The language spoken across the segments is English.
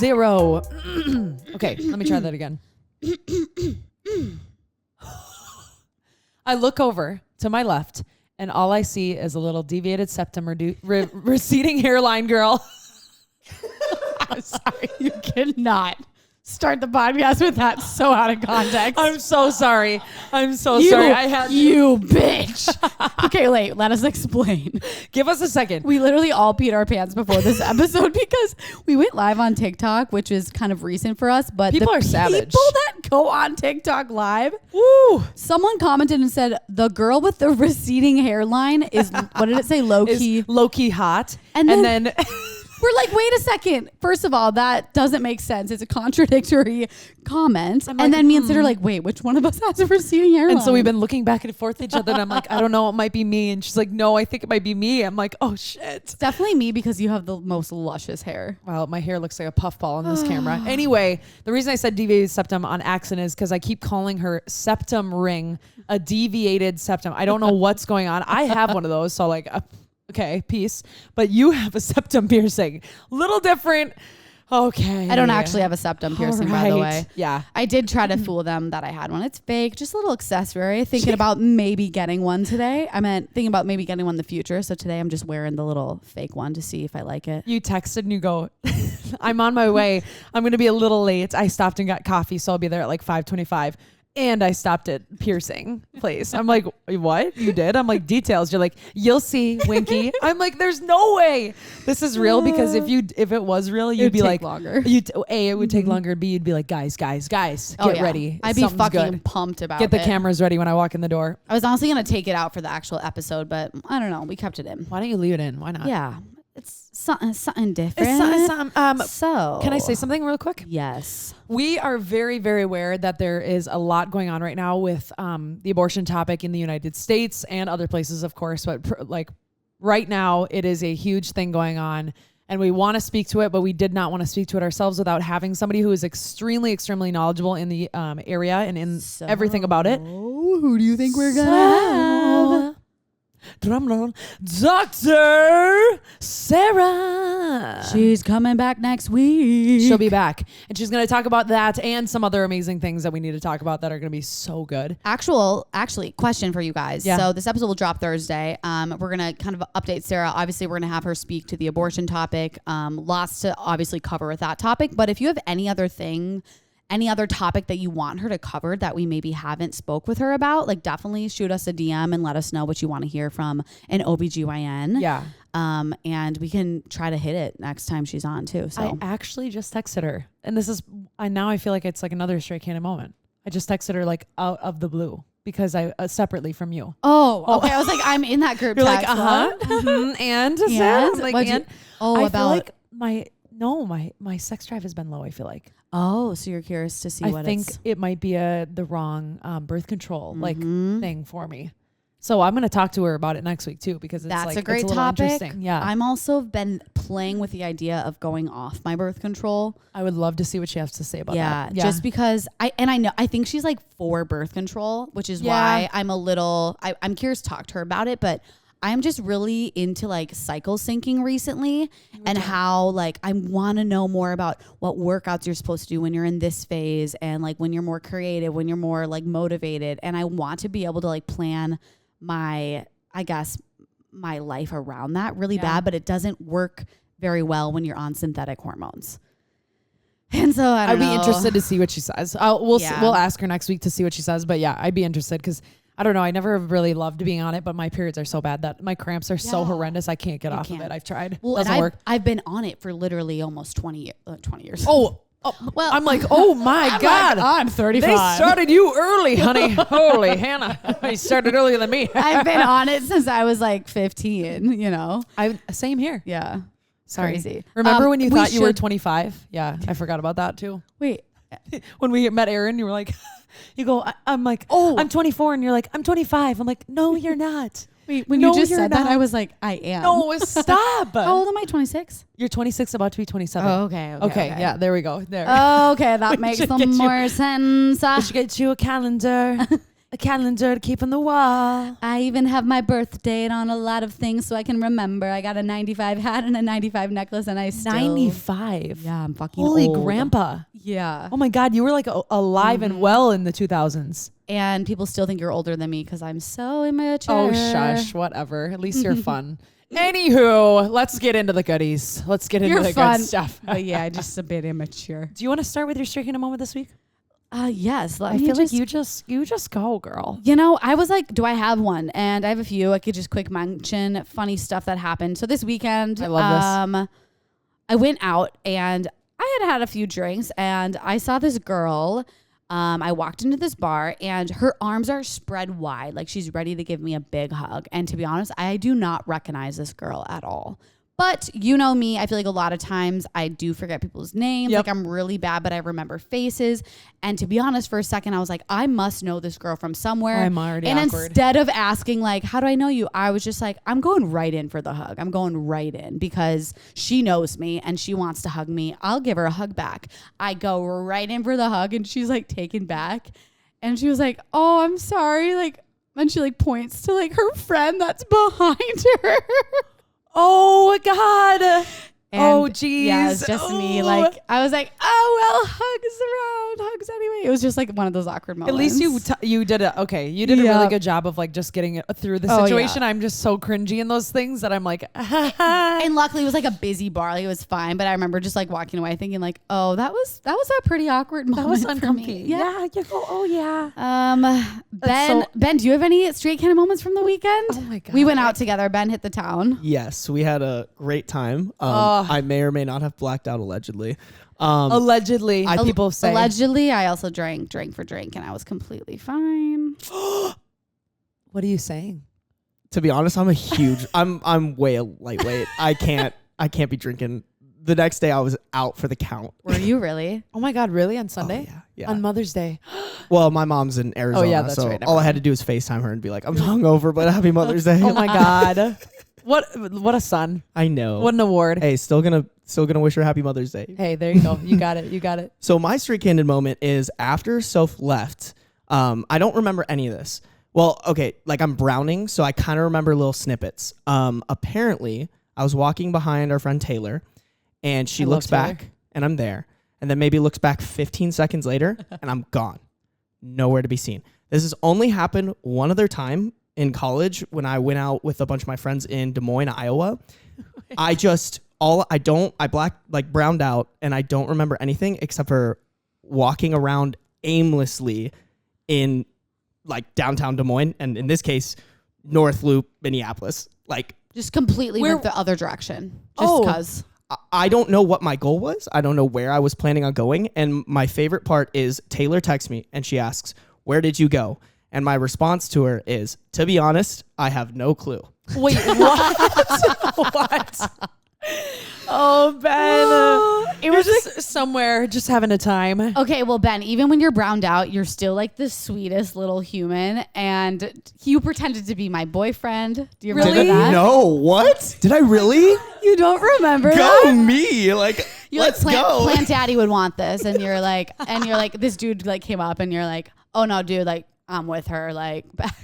0. Okay, let me try that again. I look over to my left, and all I see is a little deviated septum receding hairline girl. I'm sorry. You cannot start the podcast with that so out of context. I'm so sorry. Sorry. I had you bitch. Okay, wait. Let us explain. Give us a second. We literally all peed our pants before this episode because we went live on TikTok, which is kind of recent for us. But people are savage. People that go on TikTok live. Woo. Someone commented and said the girl with the receding hairline is what did it say? Low key hot. And then we're like, wait a second. First of all, that doesn't make sense. It's a contradictory comment. Like, and then me and Sid are like, wait, which one of us has a receding hairline? And so we've been looking back and forth at each other. And I'm like, I don't know. It might be me. And she's like, no, I think it might be me. I'm like, oh, shit. It's definitely me because you have the most luscious hair. Well, my hair looks like a puffball on this camera. Anyway, the reason I said deviated septum on accident is because I keep calling her septum ring a deviated septum. I don't know what's going on. I have one of those. So like, okay, peace. But you have a septum piercing. Little different. Okay. I don't actually have a septum piercing, by the way. Yeah. I did try to fool them that I had one. It's fake. Just a little accessory. Thinking about maybe getting one today. I meant thinking about maybe getting one in the future. So today I'm just wearing the little fake one to see if I like it. You texted and you go, I'm on my way. I'm going to be a little late. I stopped and got coffee. So I'll be there at like 5:25. And I stopped at piercing place. I'm like, what? You did? I'm like, details. You're like, you'll see, winky. I'm like, there's no way this is real, because if it was real, you'd be like, longer. It would take longer. B, you'd be like, guys, get ready. I'd be fucking pumped about it. Get the cameras ready when I walk in the door. I was honestly going to take it out for the actual episode, but I don't know. We kept it in. Why don't you leave it in? Why not? Yeah. It's something different. So can I say something real quick? Yes. We are very, very aware that there is a lot going on right now with the abortion topic in the United States and other places, of course. But like right now, it is a huge thing going on, and we want to speak to it, but we did not want to speak to it ourselves without having somebody who is extremely, extremely knowledgeable in the area and in everything about it. Who do you think we're gonna have? Drumroll, Dr. Sarah. She's coming back next week. She'll be back, and she's going to talk about that and some other amazing things that we need to talk about that are going to be so good. Actually, question for you guys. Yeah. So this episode will drop Thursday. We're going to kind of update Sarah. Obviously, we're going to have her speak to the abortion topic. Lots to obviously cover with that topic. But if you have any other topic that you want her to cover that we maybe haven't spoke with her about, like definitely shoot us a DM and let us know what you want to hear from an OBGYN. Yeah. And we can try to hit it next time she's on too. So I actually just texted her, and now I feel like it's like another straight cannon moment. I just texted her like out of the blue because I separately from you. Oh, okay. I was like, I'm in that group. You're text. like, and I feel like my sex drive has been low. I feel like. Oh, so you're curious to see I think it might be the wrong birth control thing for me. So I'm going to talk to her about it next week too, because that's a great topic. Interesting. Yeah. I'm also been playing with the idea of going off my birth control. I would love to see what she has to say about that. Yeah, just because I think she's like for birth control, which is why I'm I'm curious to talk to her about it, but I'm just really into like cycle syncing recently and how like I want to know more about what workouts you're supposed to do when you're in this phase and like when you're more creative, when you're more like motivated. And I want to be able to like plan my life around that really bad, but it doesn't work very well when you're on synthetic hormones. And so I'd be interested to see what she says. We'll ask her next week to see what she says. But yeah, I'd be interested because I don't know. I never really loved being on it, but my periods are so bad that my cramps are so horrendous. I can't get off of it. I've tried. Well, doesn't work. I've been on it for literally almost 20 years. Oh, well, I'm like, oh my God. I'm 35. They started you early, honey. Holy Hannah. They started earlier than me. I've been on it since I was like 15, you know. Same here. Yeah. Sorry. Crazy. Remember when you thought you were 25? Yeah, I forgot about that too. Wait. When we met Aaron, you were like, you go, I'm like, oh, I'm 24. And you're like, I'm 25. I'm like, no, you're not. Wait, when you just said that, I was like, I am. No, stop. How old am I? 26? You're 26, about to be 27. Oh, okay. Yeah, there we go. There. Oh, okay, that makes some more sense. We should get you a calendar. a calendar to keep on the wall. I even have my birth date on a lot of things so I can remember. I got a 95 hat and a 95 necklace, and I still 95. Yeah, I'm fucking Holy old. grandpa. Yeah. Oh my God, you were like alive and well in the 2000s. And people still think you're older than me because I'm so immature. Oh, shush. Whatever. At least you're fun. Anywho, let's get into the goodies. Let's get into the good stuff. But yeah, just a bit immature. Do you want to start with your streak in a moment this week? Yes. I feel like you just go, girl. You know, I was like, do I have one? And I have a few. I could just quick mention funny stuff that happened. So this weekend, I love this. I went out and I had a few drinks and I saw this girl. I walked into this bar and her arms are spread wide, like she's ready to give me a big hug. And to be honest, I do not recognize this girl at all. But you know me, I feel like a lot of times I do forget people's names. Yep. Like I'm really bad, but I remember faces. And to be honest, for a second, I was like, I must know this girl from somewhere. I'm already and awkward. Instead of asking like, how do I know you? I was just like, I'm going right in for the hug. I'm going right in because she knows me and she wants to hug me. I'll give her a hug back. I go right in for the hug and she's like taken back. And she was like, oh, I'm sorry. Like, and she like points to like her friend that's behind her. Oh God. Oh geez. Yeah, it's just me. Like I was like, oh well, hugs anyway. It was just like one of those awkward moments. At least you did it. Okay, you did a really good job of like just getting it through the situation. I'm just so cringy in those things that I'm like. And luckily it was like a busy bar. Like it was fine. But I remember just like walking away thinking like, oh, that was a pretty awkward moment. That was uncomfy. For me. Yeah. You go. Oh yeah. Ben, do you have any straight kind of moments from the weekend? Oh my God. We went out together. Ben hit the town. Yes, we had a great time. I may or may not have blacked out allegedly. Allegedly, people say. Allegedly, I also drank for drink, and I was completely fine. What are you saying? To be honest, I'm way lightweight. I can't be drinking. The next day I was out for the count. Were you really? Oh my God, really? On Sunday? Oh, yeah. On Mother's Day? Well, my mom's in Arizona, that's so right. all I had to do was FaceTime her and be like, I'm hungover, but happy Mother's Day. Oh my God. What a son. I know. What an award. Hey, still gonna wish her happy Mother's Day. Hey, there you go. You got it. So my street-candid moment is after Soph left. I don't remember any of this. Well, okay, like I'm browning, so I kind of remember little snippets. Apparently, I was walking behind our friend Taylor, and she looks back, and I'm there. And then maybe looks back 15 seconds later, and I'm gone. Nowhere to be seen. This has only happened one other time in college when I went out with a bunch of my friends in Des Moines, Iowa. I browned out, and I don't remember anything except for walking around aimlessly in like downtown Des Moines, and in this case, North Loop, Minneapolis. Like just completely went the other direction. Just because. I don't know what my goal was. I don't know where I was planning on going. And my favorite part is Taylor texts me and she asks, where did you go? And my response to her is, to be honest, I have no clue. Wait, what? What? Oh, Ben. It was just somewhere just having a time. Okay, well, Ben, even when you're browned out, you're still like the sweetest little human. And you pretended to be my boyfriend. Do you remember that? No, what? Did I really? You don't remember Go that? me. Like, let's go. Plant Daddy would want this. And you're like, this dude like came up and you're like, oh no, dude, like I'm with her, like back.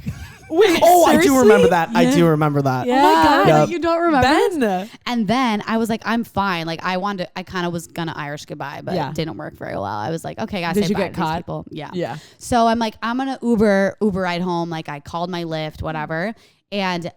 Wait, I do remember that. Yeah. I do remember that. Yeah. Oh my God. Yep. You don't remember Ben. And then I was like, I'm fine. Like I kind of was gonna Irish goodbye, but it didn't work very well. I was like, okay, guys, did you get caught? People. Yeah. Yeah. So I'm like, I'm gonna Uber ride home. Like I called my Lyft, whatever. And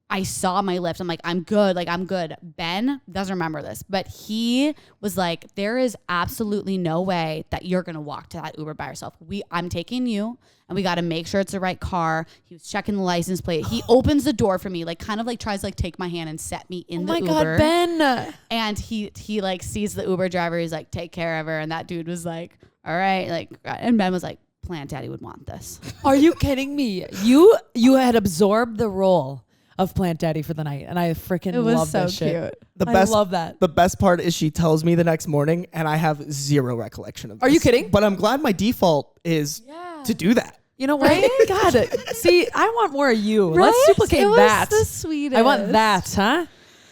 I saw my Lyft. I'm like, I'm good. Like, I'm good. Ben doesn't remember this, but he was like, there is absolutely no way that you're going to walk to that Uber by yourself. I'm taking you, and we got to make sure it's the right car. He was checking the license plate. He opens the door for me, like kind of like tries to like take my hand and set me in the Uber. Oh my God, Ben. And he like sees the Uber driver. He's like, take care of her. And that dude was like, all right. Like, and Ben was like, Plant Daddy would want this. Are you kidding me? You had absorbed the role of Plant Daddy for the night, and I freaking love that shit. It was so cute. I love that. The best part is she tells me the next morning, and I have zero recollection of this. Are you kidding? But I'm glad my default is to do that. You know what? God, see, I want more of you. Right? Let's duplicate it was that. the sweetest. I want that, huh?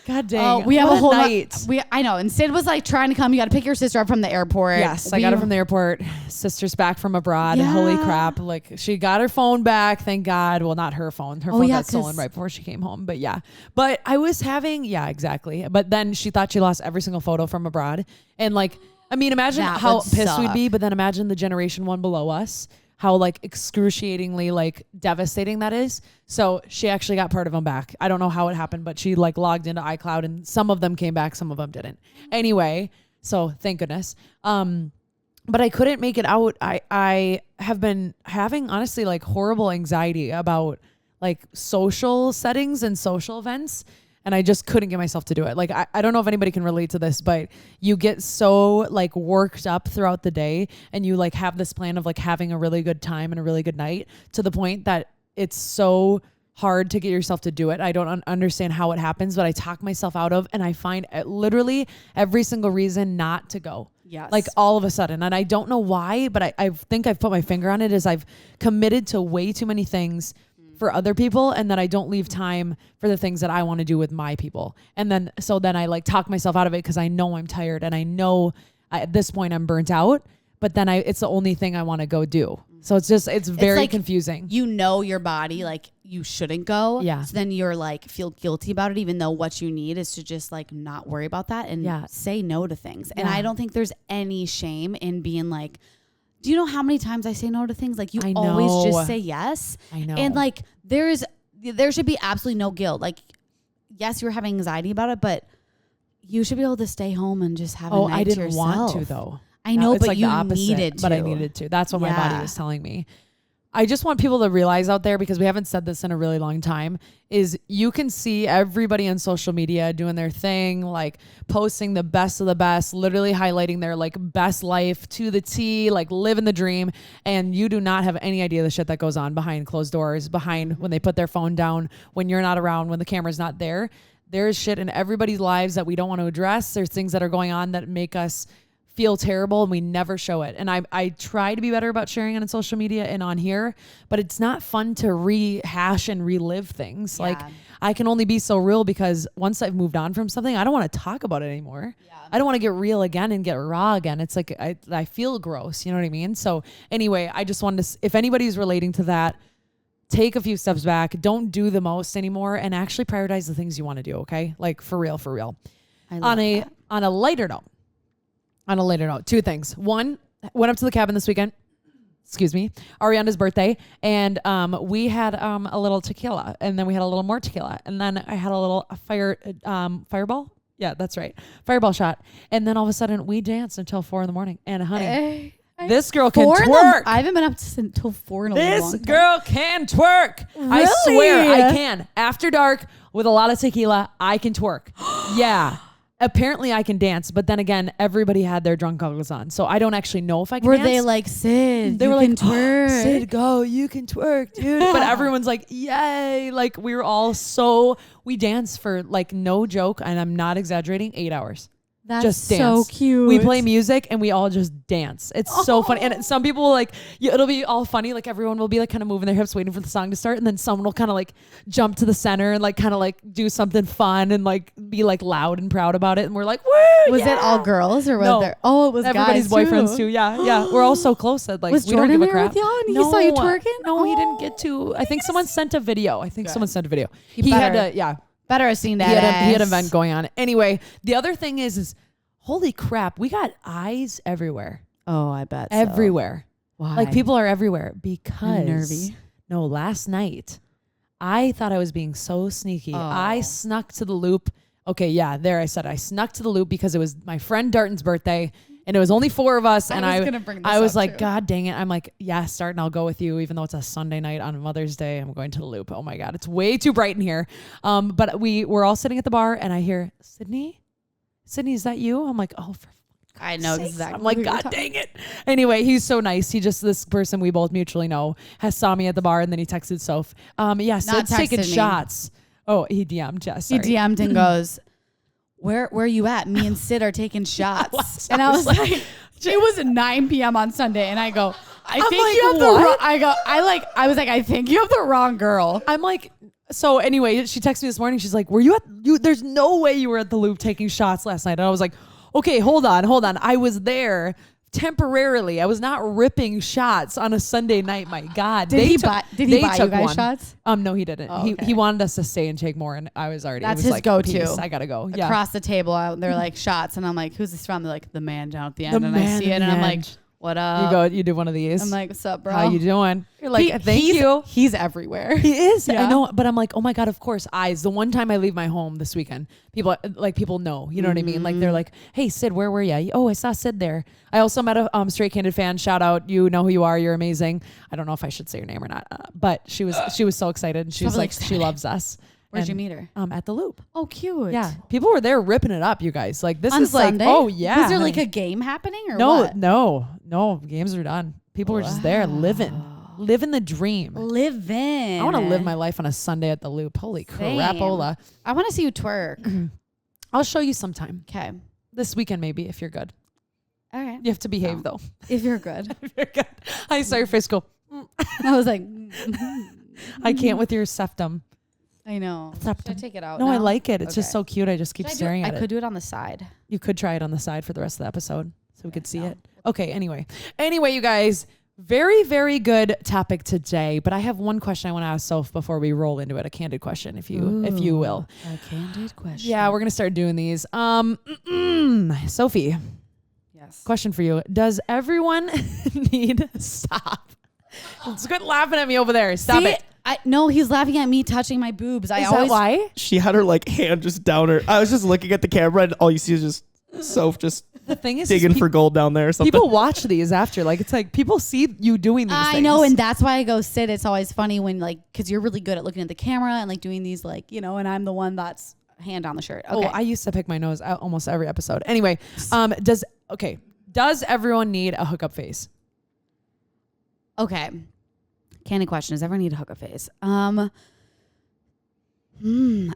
God dang. We have What a whole night. I know. And Syd was like trying to come. You got to pick your sister up from the airport. Yes, I got her from the airport. Sister's back from abroad. Yeah. Holy crap. Like she got her phone back. Thank God. Well, not her phone. Her phone got stolen right before she came home. But yeah. But I was having, exactly. But then she thought she lost every single photo from abroad. And like, I mean, imagine how pissed we'd be. But then imagine the generation one below us. How like excruciatingly like devastating that is. So she actually got part of them back. I don't know how it happened, but she like logged into iCloud and some of them came back, some of them didn't. Anyway, so thank goodness. But I couldn't make it out. I have been having honestly like horrible anxiety about like social settings and social events. And I just couldn't get myself to do it. Like, I don't know if anybody can relate to this, but you get so like worked up throughout the day and you like have this plan of like having a really good time and a really good night to the point that it's so hard to get yourself to do it. I don't understand how it happens, but I talk myself out of, and I find literally every single reason not to go. Yes. Like all of a sudden. And I don't know why, but I think I've put my finger on it is I've committed to way too many things for other people, and then I don't leave time for the things that I want to do with my people. And then I like talk myself out of it because I know I'm tired and I know at this point I'm burnt out, but then it's the only thing I want to go do. So it's very like confusing. You know your body, like you shouldn't go. Yeah. So then you're like feel guilty about it, even though what you need is to just like not worry about that and say no to things. And I don't think there's any shame in being like, do you know how many times I say no to things? Like you always just say yes. I know. And like there should be absolutely no guilt. Like, yes, you're having anxiety about it, but you should be able to stay home and just have a night I didn't to yourself. want to though. I know, it's but like you the opposite, needed to. But I needed to. That's what my body was telling me. I just want people to realize out there, because we haven't said this in a really long time, is you can see everybody on social media doing their thing, like posting the best of the best, literally highlighting their like best life to the T, like living the dream. And you do not have any idea the shit that goes on behind closed doors, behind when they put their phone down, when you're not around, when the camera's not there. There's shit in everybody's lives that we don't want to address. There's things that are going on that make us feel terrible, and we never show it. And I try to be better about sharing it on social media and on here, but it's not fun to rehash and relive things. Like I can only be so real because once I've moved on from something, I don't want to talk about it anymore. I don't want to get real again and get raw again. It's like I feel gross, you know what I mean? So anyway, I just wanted to, if anybody's relating to that, take a few steps back, don't do the most anymore, and actually prioritize the things you want to do. Okay. Like for real. On a lighter note, two things. One, went up to the cabin this weekend. Excuse me, Ariana's birthday, and we had a little tequila, and then we had a little more tequila, and then I had a little fireball. Yeah, that's right, fireball shot, and then all of a sudden we danced until 4 a.m. And honey, this girl can twerk. I haven't been up until 4 in a long time. This girl can twerk. Really? I swear I can. After dark with a lot of tequila, I can twerk. Yeah. Apparently I can dance, but then again, everybody had their drunk goggles on, so I don't actually know if I can dance. Were they like, Syd, they were like, twerk. Oh, Syd, go, you can twerk, dude. But everyone's like, yay. Like we were all we danced for like no joke, and I'm not exaggerating, 8 hours. That's just dance. So cute. We play music and we all just dance. It's so funny. And some people will like, it'll be all funny. Like everyone will be like kind of moving their hips, waiting for the song to start. And then someone will kind of like jump to the center and like kind of like do something fun and like be like loud and proud about it. And we're like, woo! Was it all girls or was there? Oh, it was everybody's guys boyfriends too. Yeah. We're all so close that like was we Jordan don't give a there crap. with y'all and he saw you twerking? No, he didn't get to. I think someone sent a video. He better, had to. Yeah. Better have seen that. He had an event going on. Anyway, the other thing is holy crap, we got eyes everywhere. Oh, I bet. Everywhere. So. Why? Like people are everywhere because I'm nervy. No, last night I thought I was being so sneaky. I snuck to the loop. Okay, yeah, there I said I snuck to the loop because it was my friend Darton's birthday and it was only 4 of us. And I was like, God dang it. I'm like, yeah, Darton, I'll go with you. Even though it's a Sunday night on Mother's Day, I'm going to the loop. Oh my God, it's way too bright in here. But we were all sitting at the bar and I hear, Sydney, is that you? I'm like, oh, I know exactly. I'm like, God dang it. Anyway, he's so nice. This person we both mutually know saw me at the bar and then he texted Soph. Yeah, Syd's taking shots. Oh, he DM'd Jess. He DM'd and goes, where are you at? Me and Syd are taking shots. And I was like, it was 9 p.m. on Sunday. And I go, I think you have the wrong girl. I'm like, So anyway, she texted me this morning. She's like, were you there's no way you were at the Loop taking shots last night. And I was like, okay, hold on. I was there temporarily. I was not ripping shots on a Sunday night. My God. Did he buy you guys shots? No, he didn't. Oh, okay. He wanted us to stay and take more, and I was already. That's it was his like, go-to. Peace, I gotta go. Yeah. Across the table, they're like shots, and I'm like, who's this from? They're like the man down at the end, The and I man see it, at and the I'm like, end. what up? You do one of these. I'm like, what's up, bro? How you doing? You're like, thank you. He's everywhere. He is. Yeah. I know, but I'm like, oh my God, of course. Eyes. The one time I leave my home this weekend, people know, you know what I mean? Like they're like, hey Syd, where were you? Oh, I saw Syd there. I also met a Straight Candid fan. Shout out. You know who you are. You're amazing. I don't know if I should say your name or not, but she was so excited. She was like, she loves us. Where'd you meet her? At the Loop. Oh, cute. Yeah. People were there ripping it up, you guys. Like this On is Sunday? like, oh yeah. Was there like a game happening or no, what? no. Games are done. People were just there living the dream. Living. I want to live my life on a Sunday at the Loop. Holy crapola. I want to see you twerk. I'll show you sometime. Okay. This weekend maybe, if you're good. All right. You have to behave though. If you're good. If you're good. I saw your face go. I was like, I can't with your septum. I know. Septum. Should I take it out No, now? I like it. It's Okay. just so cute. I just keep staring at it. I could do it on the side. You could try it on the side for the rest of the episode so we could see it. Okay, anyway, you guys, very, very good topic today. But I have one question I want to ask Soph before we roll into it, a candid question, if you will. A candid question. Yeah, we're gonna start doing these. Sophie, Yes. question for you: does everyone need stop? Quit laughing at me over there. Stop it. No, he's laughing at me touching my boobs. Is that why? She had her like hand just down her. I was just looking at the camera, and all you see is just Soph just The thing is, digging for gold down there or something. people watch these after. Like it's like people see you doing these things. I know, and that's why I go Syd. It's always funny when because you're really good at looking at the camera and like doing these and I'm the one that's hand on the shirt. Okay. Oh, I used to pick my nose out almost every episode. Anyway, does everyone need a hookup phase? Okay. Candid question. Does everyone need a hookup phase?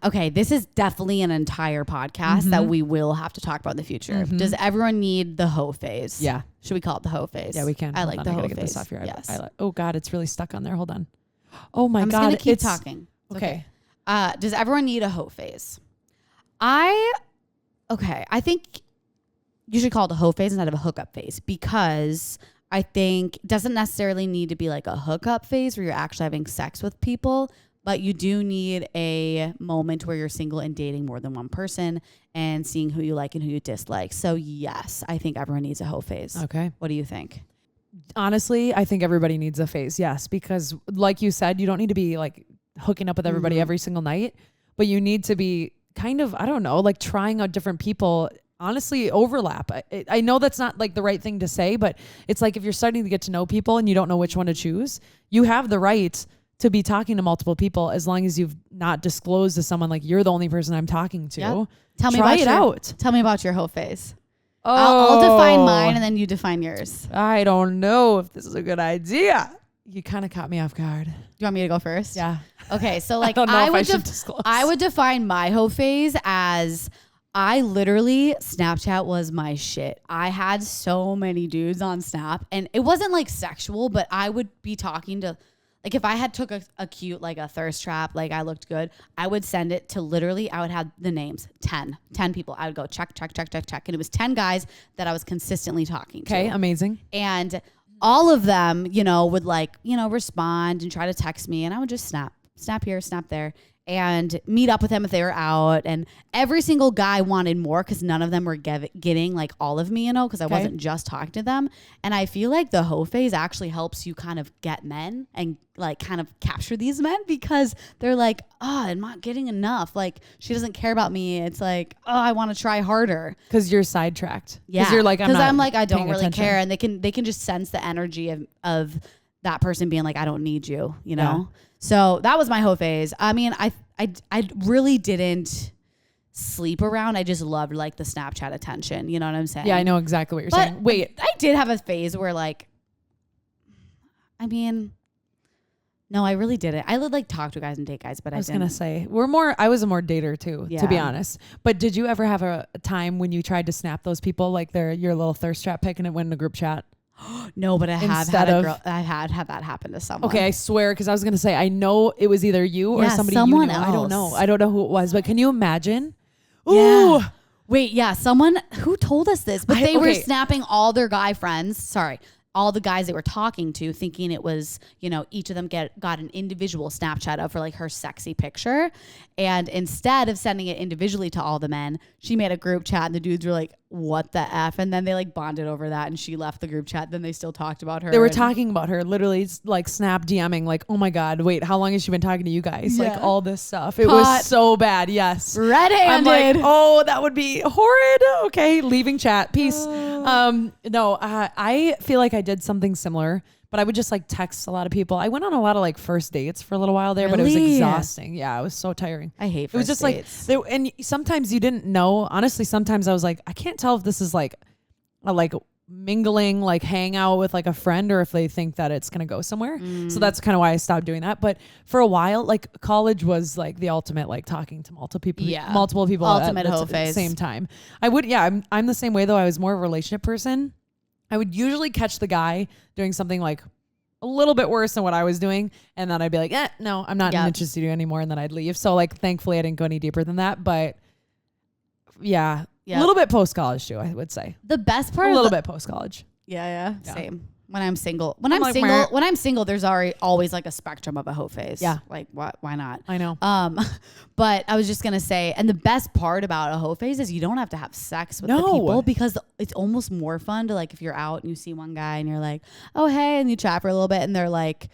Okay, this is definitely an entire podcast that we will have to talk about in the future. Does everyone need the hoe phase? Yeah. Should we call it the hoe phase? Yeah, we can. I like the hoe gotta get phase. this off your Yes. eyelid. Oh God, it's really stuck on there. Hold on. Oh my I'm God, just gonna keep it's talking. It's okay. Does everyone need a hoe phase? I think you should call it a hoe phase instead of a hookup phase because I think it doesn't necessarily need to be like a hookup phase where you're actually having sex with people, but you do need a moment where you're single and dating more than one person and seeing who you like and who you dislike. So yes, I think everyone needs a hoe phase. Okay. What do you think? Honestly, I think everybody needs a phase. Yes, because like you said, you don't need to be like hooking up with everybody every single night, but you need to be kind of, I don't know, like trying out different people. Honestly, overlap. I know that's not like the right thing to say, but it's like if you're starting to get to know people and you don't know which one to choose, you have the right to be talking to multiple people as long as you've not disclosed to someone like you're the only person I'm talking to. Yeah. Tell me Try about it out. Tell me about your hoe phase. Oh, I'll define mine and then you define yours. I don't know if this is a good idea. You kind of caught me off guard. Do you want me to go first? Yeah. Okay, so like I don't know if I should disclose. I would define my hoe phase as I literally, Snapchat was my shit. I had so many dudes on Snap and it wasn't like sexual, but I would be talking to, like if I had took a cute, like a thirst trap, like I looked good, I would send it to literally, I would have the names, 10 people. I would go check. And it was 10 guys that I was consistently talking to. Okay, amazing. And all of them, would respond and try to text me and I would just snap here, snap there. And meet up with them if they were out. And every single guy wanted more because none of them were getting like all of me, because I wasn't just talking to them. And I feel like the hoe phase actually helps you kind of get men and like kind of capture these men because they're like, I'm not getting enough. Like she doesn't care about me. It's like, I want to try harder. Because you're sidetracked. Yeah. Because you're like, I'm like, I don't paying really attention. care. And they can just sense the energy of that person being like, I don't need you, Yeah. So that was my hoe phase. I mean, I really didn't sleep around. I just loved like the Snapchat attention. You know what I'm saying? Yeah, I know exactly what you're But saying. Wait. I did have a phase where like, no, I really didn't. I would like talk to guys and date guys, but I was didn't. gonna say I was a more dater too, to be Yeah. honest. But did you ever have a time when you tried to snap those people like your little thirst trap pic and it went in a group chat? No, but I have Instead had of- I had that happen to someone. Okay, I swear, because I was gonna say I know it was either you or somebody someone you knew. else. I don't know who it was, but can you imagine? Ooh. Yeah. Wait, yeah, someone who told us this, but they were okay. snapping all their guy friends. Sorry. All the guys they were talking to, thinking it was, each of them got an individual Snapchat of for like her sexy picture. And instead of sending it individually to all the men, she made a group chat and the dudes were like, what the F? And then they like bonded over that and she left the group chat. Then they still talked about her. They were talking about her, literally like snap DMing, like, oh my God, wait, how long has she been talking to you guys? Like all this stuff. It was so bad. Yes. Red-handed. I'm like, oh, that would be horrid. Okay. Leaving chat. Peace. No, I feel like I did something similar, but I would just like text a lot of people. I went on a lot of like first dates for a little while there, but it was Really? exhausting. Yeah. It was so tiring. I hate It was first just dates. like, and sometimes you didn't know. Honestly, sometimes I was like, I can't tell if this is like a like mingling, like hang out with like a friend, or if they think that it's going to go somewhere. So that's kind of why I stopped doing that. But for a while, like college was like the ultimate, like talking to multiple people Ultimate at hoe the phase. same time. I'm the same way though. I was more of a relationship person. I would usually catch the guy doing something like a little bit worse than what I was doing. And then I'd be like, no, I'm not interested in you anymore. And then I'd leave. So like, thankfully I didn't go any deeper than that, but yeah. A little bit post-college too, I would say. The best part A little bit post-college. Yeah. Same. When I'm single, I'm like, when I'm single, there's always like a spectrum of a hoe phase. Yeah. Like why not? I know. But I was just going to say, and the best part about a hoe phase is you don't have to have sex with the people, because it's almost more fun to like, if you're out and you see one guy and you're like, oh, hey, and you chat for a little bit and they're like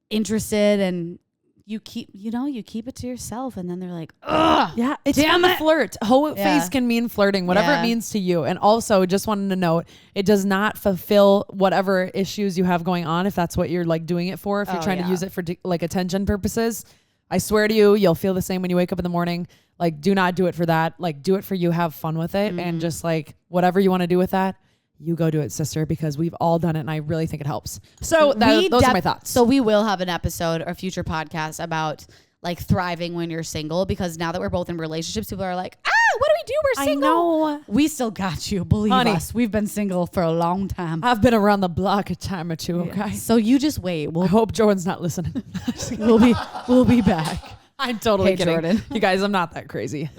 interested, and you keep it to yourself, and then they're like, ugh, yeah, it's damn fun to it. flirt. Hoe phase can mean flirting, whatever Yeah. it means to you. And also, just wanted to note, it does not fulfill whatever issues you have going on, if that's what you're like doing it for. If you're trying to use it for like attention purposes, I swear to you, you'll feel the same when you wake up in the morning. Like, do not do it for that. Like, do it for you. Have fun with it, and just like whatever you want to do with that, you go do it, sister, because we've all done it, and I really think it helps. So those are my thoughts. So we will have an episode or future podcast about like thriving when you're single, because now that we're both in relationships, people are like, what do we do? We're single. I know. We still got you. Believe Honey. us. We've been single for a long time. I've been around the block a time or two. Okay. So you just wait. I hope Jordan's not listening. We'll be back. I'm totally kidding. Jordan. You guys, I'm not that crazy.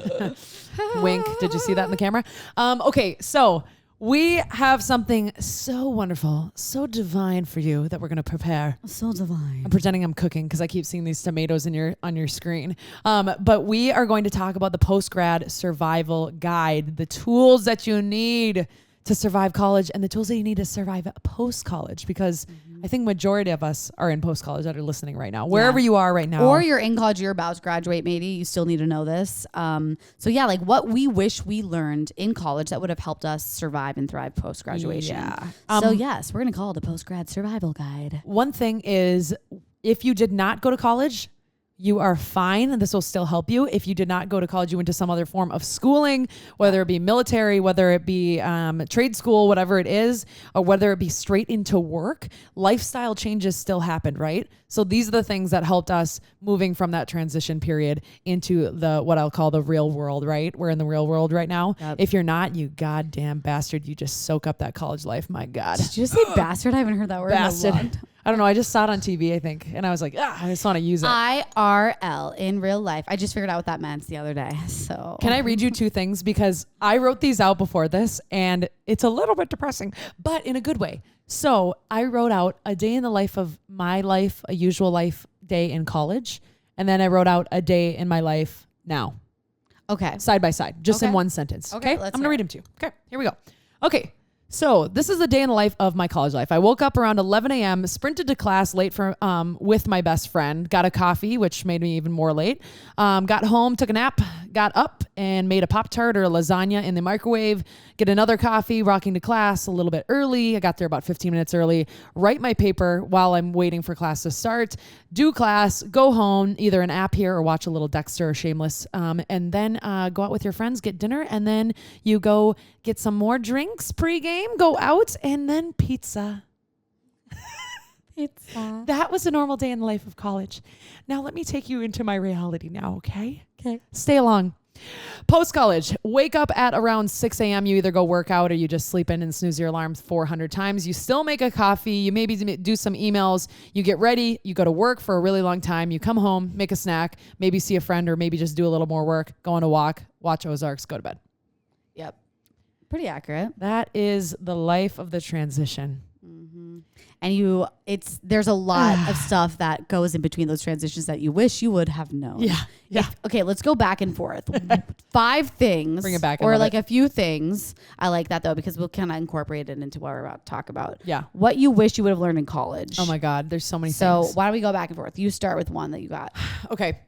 Wink. Did you see that in the camera? Okay, so we have something so wonderful, so divine for you that we're going to prepare. So divine. I'm pretending I'm cooking because I keep seeing these tomatoes on your screen. But we are going to talk about the Post-Grad Survival Guide, the tools that you need to survive college and the tools that you need to survive post-college, because I think majority of us are in post-college that are listening right now, wherever you are right now. Or you're in college, you're about to graduate, maybe. You still need to know this. So yeah, like what we wish we learned in college that would have helped us survive and thrive post-graduation. Yeah. So yes, we're going to call it the Post-Grad Survival Guide. One thing is, if you did not go to college, you are fine, and this will still help you. If you did not go to college, you went to some other form of schooling, whether it be military, whether it be trade school, whatever it is, or whether it be straight into work, lifestyle changes still happened, right? So these are the things that helped us moving from that transition period into the what I'll call the real world, right? We're in the real world right now. Yep. If you're not, you goddamn bastard, you just soak up that college life. My God. Did you say bastard? I haven't heard that word Bastard. in a long time. I don't know. I just saw it on TV, I think. And I was like, I just want to use it. IRL in real life. I just figured out what that meant the other day. So Can I read you two things? Because I wrote these out before this and it's a little bit depressing, but in a good way. So I wrote out a day in the life of my life, a usual life day in college. And then I wrote out a day in my life now. Okay. Side by side, just in Okay. one sentence. Okay, Okay. let's I'm going to hear read them to you. Okay. Here we go. Okay. So this is the day in the life of my college life. I woke up around 11 a.m., sprinted to class late for with my best friend, got a coffee, which made me even more late. Got home, took a nap, got up and made a Pop-Tart or a lasagna in the microwave, get another coffee, rocking to class a little bit early. I got there about 15 minutes early, write my paper while I'm waiting for class to start, do class, go home, either an app here or watch a little Dexter or Shameless, and then go out with your friends, get dinner, and then you go get some more drinks pregame, go out, and then pizza. Pizza. That was a normal day in the life of college. Now let me take you into my reality now, okay? Okay. Stay along. Post-college, wake up at around 6 a.m. You either go work out or you just sleep in and snooze your alarm 400 times. You still make a coffee. You maybe do some emails. You get ready. You go to work for a really long time. You come home, make a snack, maybe see a friend or maybe just do a little more work, go on a walk, watch Ozarks, go to bed. Yep. Pretty accurate. That is the life of the transition. And there's a lot of stuff that goes in between those transitions that you wish you would have known. Yeah. Okay, let's go back and forth. 5 things. Bring it back. Or like a few things. I like that though, because we'll kind of incorporate it into what we're about to talk about. Yeah. What you wish you would have learned in college. Oh my God, there's so many things. So why don't we go back and forth? You start with one that you got. Okay.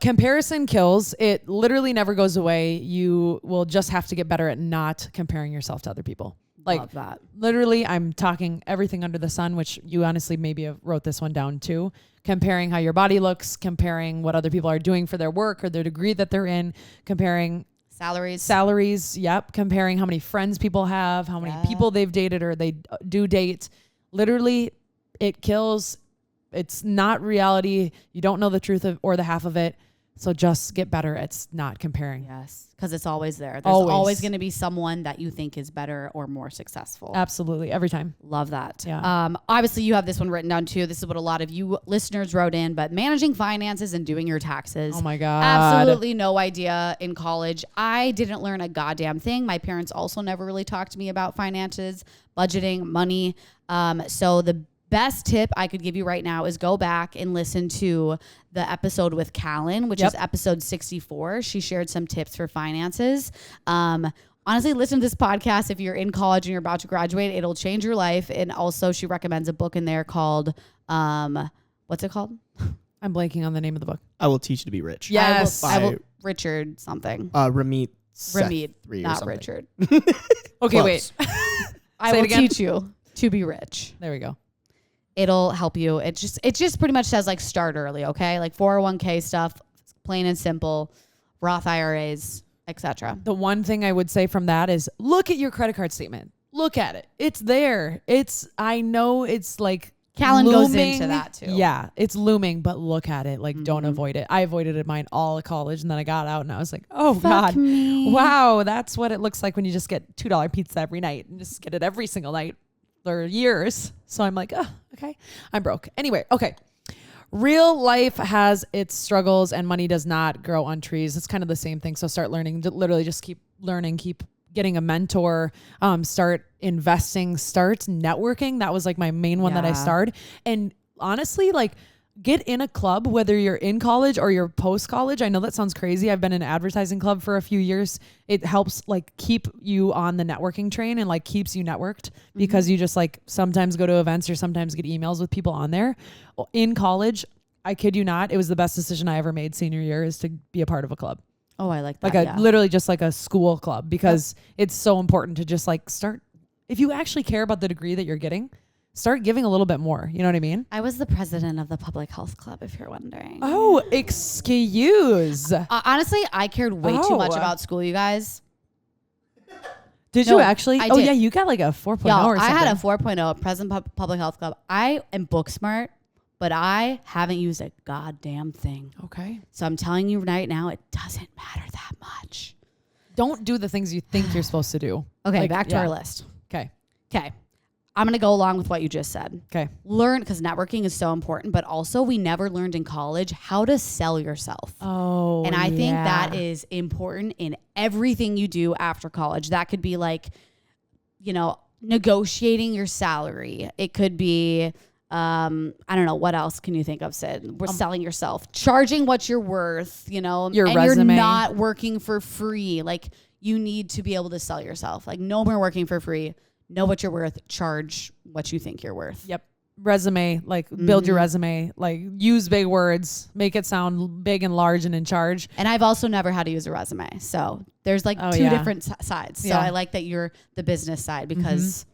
Comparison kills. It literally never goes away. You will just have to get better at not comparing yourself to other people. Like Love that. Literally, I'm talking everything under the sun, which you honestly maybe have wrote this one down too. Comparing how your body looks, comparing what other people are doing for their work or their degree that they're in, comparing salaries. Yep. Comparing how many friends people have, how many people they've dated or they do date. Literally, it kills. It's not reality. You don't know the truth or the half of it. So just get better at not comparing. Yes, because it's always there. There's always going to be someone that you think is better or more successful. Absolutely. Every time. Love that. Yeah. Obviously, you have this one written down too. This is what a lot of you listeners wrote in, but managing finances and doing your taxes. Oh my God. Absolutely no idea in college. I didn't learn a goddamn thing. My parents also never really talked to me about finances, budgeting, money. So the best tip I could give you right now is go back and listen to the episode with Callan, which is episode 64. She shared some tips for finances. Honestly, listen to this podcast if you're in college and you're about to graduate. It'll change your life. And also she recommends a book in there called, what's it called? I'm blanking on the name of the book. I Will Teach You to Be Rich. Yes. I will Richard something. Ramit, not Richard. Okay, wait. I will teach you to be rich. There we go. It'll help you. It just pretty much says like start early, okay? Like 401k stuff, plain and simple, Roth IRAs, etc. The one thing I would say from that is look at your credit card statement. Look at it. It's there. I know it's like Callan looming. goes into that too. Yeah, it's looming, but look at it. Like don't avoid it. I avoided mine all of college and then I got out and I was like, oh God, wow, that's what it looks like when you just get $2 pizza every night and just get it every single night. Years. So I'm like, oh, okay. I'm broke. Anyway, okay. Real life has its struggles and money does not grow on trees. It's kind of the same thing. So start learning, literally just keep learning, keep getting a mentor, start investing, start networking. That was like my main one that I started. And honestly, like get in a club, whether you're in college or you're post-college. I know that sounds crazy. I've been in an advertising club for a few years. It helps like keep you on the networking train and like keeps you networked because you just like sometimes go to events or sometimes get emails with people on there. In college, I kid you not, it was the best decision I ever made senior year is to be a part of a club. Oh, I like that. Like literally just like a school club because it's so important to just like start. If you actually care about the degree that you're getting, start giving a little bit more. You know what I mean? I was the president of the public health club, if you're wondering. Oh, excuse. Honestly, I cared way too much about school, you guys. Did you actually? I did. Yeah, you got like a 4.0 or something. I had a 4.0, president public health club. I am book smart, but I haven't used a goddamn thing. Okay. So I'm telling you right now, it doesn't matter that much. Don't do the things you think you're supposed to do. Okay, like, back to our list. Okay. I'm going to go along with what you just said. Okay. Learn, because networking is so important, but also we never learned in college how to sell yourself. Oh, and I think that is important in everything you do after college. That could be like, negotiating your salary. It could be, I don't know, what else can you think of, Syd? We're selling yourself, charging what you're worth, your resume. You're not working for free. Like you need to be able to sell yourself. Like no more working for free. Know what you're worth, charge what you think you're worth. Yep. Resume, like build your resume, like use big words, make it sound big and large and in charge. And I've also never had to use a resume. So there's like two different sides. So I like that you're the business side because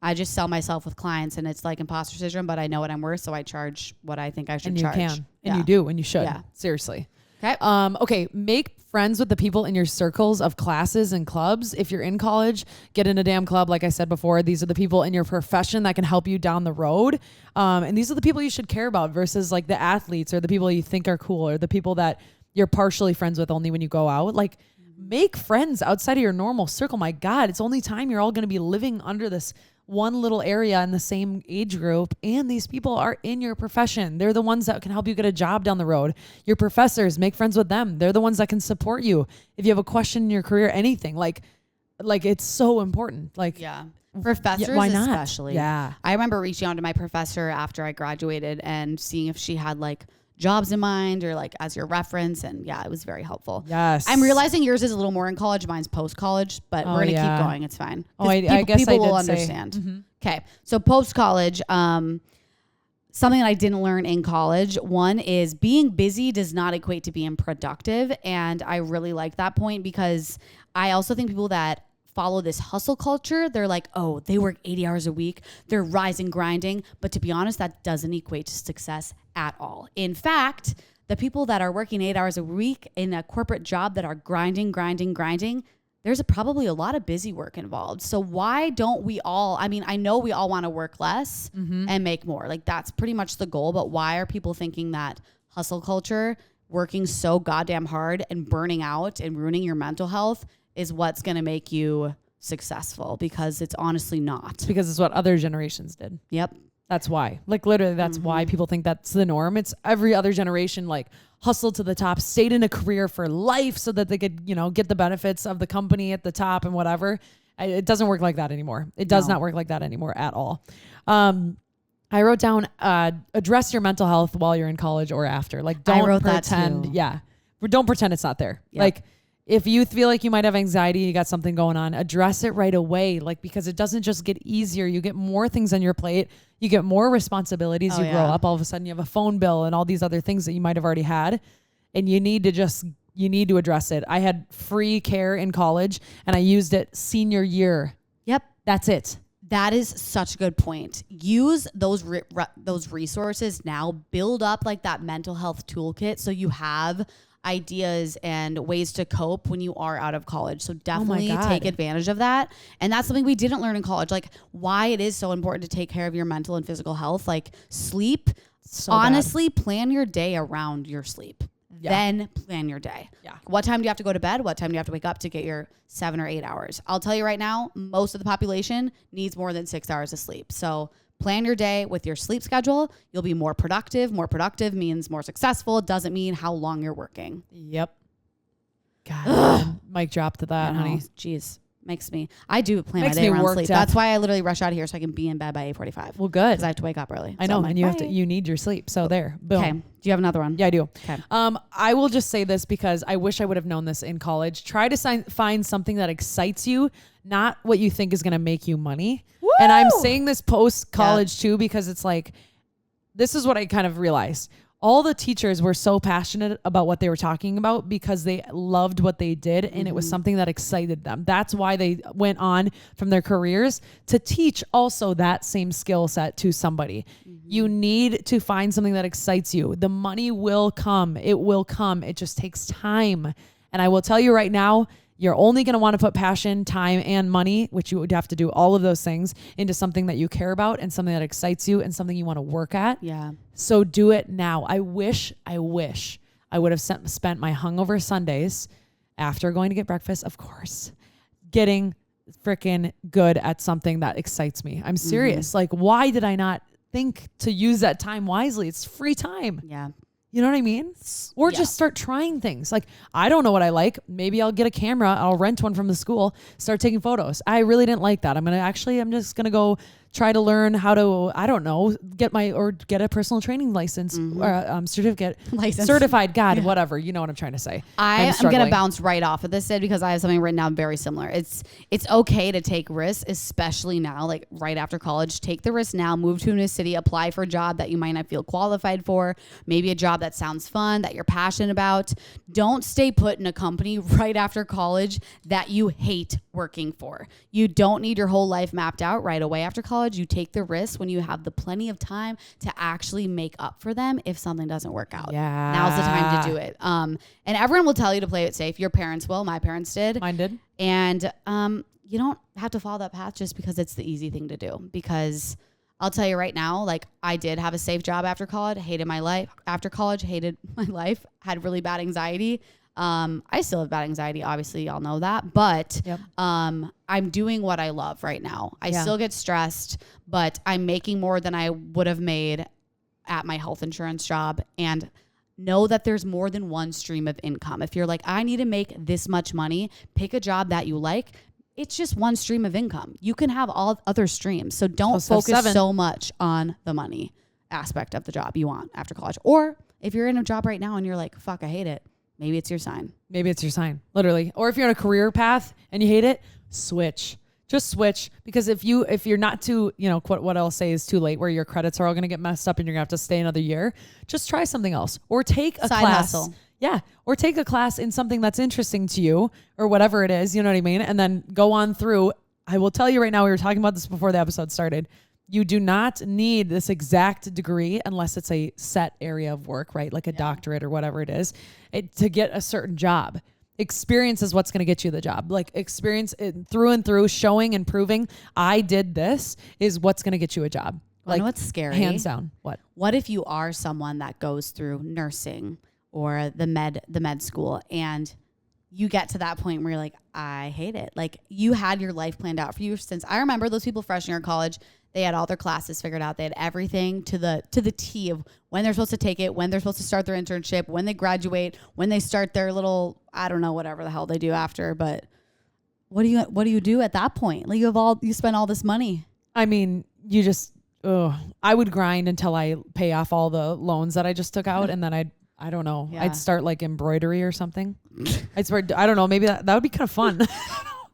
I just sell myself with clients and it's like imposter syndrome, but I know what I'm worth. So I charge what I think I should charge. And you can, and you do, and you should. Yeah. Seriously. Okay. Okay. Make friends with the people in your circles of classes and clubs. If you're in college, get in a damn club. Like I said before, these are the people in your profession that can help you down the road. And these are the people you should care about versus like the athletes or the people you think are cool or the people that you're partially friends with only when you go out. Like, make friends outside of your normal circle. My God, it's only time you're all going to be living under this one little area in the same age group. And these people are in your profession. They're the ones that can help you get a job down the road. Your professors, make friends with them. They're the ones that can support you. If you have a question in your career, anything like it's so important. Like, professors, why not? Especially. Yeah. I remember reaching out to my professor after I graduated and seeing if she had like jobs in mind or like as your reference. And yeah, it was very helpful. Yes. I'm realizing yours is a little more in college. Mine's post-college, but we're going to keep going. It's fine. I guess people I will did understand. Okay. So post-college, something that I didn't learn in college. One is being busy does not equate to being productive. And I really like that point because I also think people that follow this hustle culture, they're like, oh, they work 80 hours a week. They're rising, grinding. But to be honest, that doesn't equate to success at all. In fact, the people that are working 8 hours a week in a corporate job that are grinding, there's probably a lot of busy work involved. So why don't we all, I mean, I know we all want to work less and make more. Like that's pretty much the goal. But why are people thinking that hustle culture, working so goddamn hard and burning out and ruining your mental health is what's going to make you successful? Because it's honestly not. Because it's what other generations did. Yep. That's why. Like literally that's why people think that's the norm. It's every other generation like hustled to the top, stayed in a career for life so that they could, you know, get the benefits of the company at the top and whatever. It doesn't work like that anymore. It does not work like that anymore at all. I wrote down address your mental health while you're in college or after. Like don't pretend. Yeah. Don't pretend it's not there. Yep. Like if you feel like you might have anxiety, you got something going on, address it right away. Like, because it doesn't just get easier. You get more things on your plate. You get more responsibilities. You grow up. All of a sudden you have a phone bill and all these other things that you might have already had. And you need to address it. I had free care in college and I used it senior year. Yep. That's it. That is such a good point. Use those resources now. Build up like that mental health toolkit so you have ideas and ways to cope when you are out of college. So definitely take advantage of that. And that's something we didn't learn in college, like why it is so important to take care of your mental and physical health, like sleep. So honestly, plan your day around your sleep. Yeah. Then plan your day. Yeah. What time do you have to go to bed? What time do you have to wake up to get your 7 or 8 hours? I'll tell you right now, most of the population needs more than 6 hours of sleep. So plan your day with your sleep schedule. You'll be more productive. More productive means more successful. It doesn't mean how long you're working. Yep. God, mic drop to that, honey. Jeez. I do plan my day around sleep. That's why I literally rush out of here so I can be in bed by 8:45. Well, good. Because I have to wake up early. I know. And you need your sleep. So there, boom. Okay. Do you have another one? Yeah, I do. Okay. I will just say this because I wish I would have known this in college. Try to find something that excites you, not what you think is going to make you money. Woo! And I'm saying this post-college too, because it's like, this is what I kind of realized. All the teachers were so passionate about what they were talking about because they loved what they did and it was something that excited them. That's why they went on from their careers to teach also that same skill set to somebody. You need to find something that excites you. The money will come. It will come. It just takes time. And I will tell you right now, you're only going to want to put passion, time, and money, which you would have to do all of those things, into something that you care about and something that excites you and something you want to work at. Yeah. So do it now. I wish I would have spent my hungover Sundays after going to get breakfast, of course, getting freaking good at something that excites me. I'm serious. Like, why did I not think to use that time wisely? It's free time. Yeah. You know what I mean? Or just start trying things. Like, I don't know what I like. Maybe I'll get a camera. I'll rent one from the school, start taking photos. I really didn't like that. I'm just going to go try to learn how to, I don't know, get a personal training license or certificate. Certified. God, whatever. You know what I'm trying to say. I'm going to bounce right off of this, Sid, because I have something written down very similar. It's okay to take risks, especially now, like right after college. Take the risk now, move to a new city, apply for a job that you might not feel qualified for, maybe a job that sounds fun, that you're passionate about. Don't stay put in a company right after college that you hate working for. You don't need your whole life mapped out right away after college. You take the risk when you have the plenty of time to actually make up for them if something doesn't work out. Yeah. Now's the time to do it. And everyone will tell you to play it safe. Your parents will. My parents did. Mine did. And you don't have to follow that path just because it's the easy thing to do. Because I'll tell you right now, like I did have a safe job after college, hated my life after college, hated my life, had really bad anxiety. I still have bad anxiety. Obviously y'all know that, but, I'm doing what I love right now. I still get stressed, but I'm making more than I would have made at my health insurance job, and know that there's more than one stream of income. If you're like, I need to make this much money, pick a job that you like. It's just one stream of income. You can have all other streams. So don't focus so much on the money aspect of the job you want after college. Or if you're in a job right now and you're like, fuck, I hate it. Maybe it's your sign. Maybe it's your sign, literally. Or if you're on a career path and you hate it, switch. Just switch, because if you're not too, what I'll say is too late, where your credits are all going to get messed up and you're going to have to stay another year, just try something else or take a side class. hustle. Yeah. Or take a class in something that's interesting to you or whatever it is, you know what I mean? And then go on through. I will tell you right now, we were talking about this before the episode started. You do not need this exact degree unless it's a set area of work, right? Like a doctorate or whatever it is, to get a certain job. Experience is what's going to get you the job. Like experience through and through, showing and proving I did this is what's going to get you a job. Like, what's scary? Hands down. What if you are someone that goes through nursing or the med school, and you get to that point where you're like, I hate it. Like you had your life planned out for you since I remember those people freshman year of college. They had all their classes figured out. They had everything to the T of when they're supposed to take it, when they're supposed to start their internship, when they graduate, when they start their little, I don't know, whatever the hell they do after. But what do you do at that point? Like you spend all this money. I mean, you just, I would grind until I pay off all the loans that I just took out. And then I don't know. Yeah. I'd start like embroidery or something. I don't know. Maybe that would be kind of fun.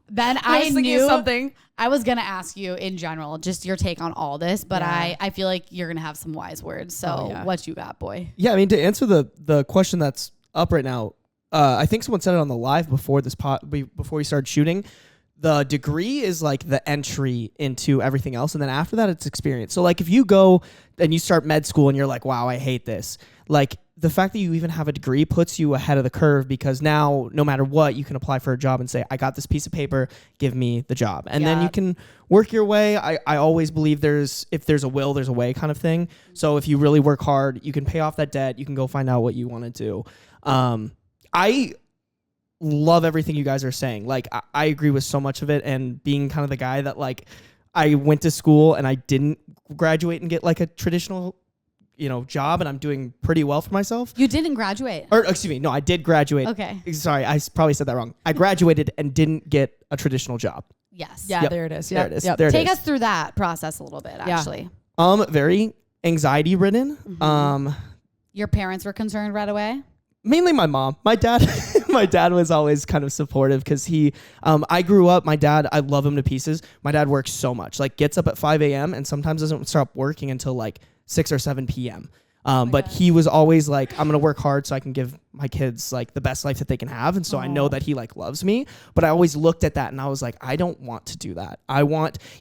Then I knew something. I was going to ask you in general, just your take on all this, but I feel like you're going to have some wise words. So what you got, boy? Yeah, I mean, to answer the question that's up right now, I think someone said it on the live before before we started shooting. The degree is like the entry into everything else. And then after that, it's experience. So like if you go and you start med school and you're like, wow, I hate this. Like the fact that you even have a degree puts you ahead of the curve, because now no matter what, you can apply for a job and say, I got this piece of paper, give me the job. And then you can work your way. I always believe if there's a will, there's a way kind of thing. So if you really work hard, you can pay off that debt. You can go find out what you want to do. I love everything you guys are saying. Like I agree with so much of it, and being kind of the guy that like I went to school and I didn't graduate and get like a traditional job, and I'm doing pretty well for myself. You didn't graduate? Or excuse me, no, I did graduate. Okay. Sorry, I probably said that wrong. I graduated and didn't get a traditional job. Yes. Yeah, there it is. There it is. Yep. There it Take is. us through that process a little bit, actually. Very anxiety ridden. Mm-hmm. Your parents were concerned right away? Mainly my mom. My dad was always kind of supportive, because I grew up, my dad, I love him to pieces. My dad works so much, like gets up at 5 a.m. and sometimes doesn't start working until like 6 or 7 p.m. But he was always like, I'm going to work hard so I can give my kids like the best life that they can have. And so I know that he like loves me, but I always looked at that and I was like, I don't want to do that.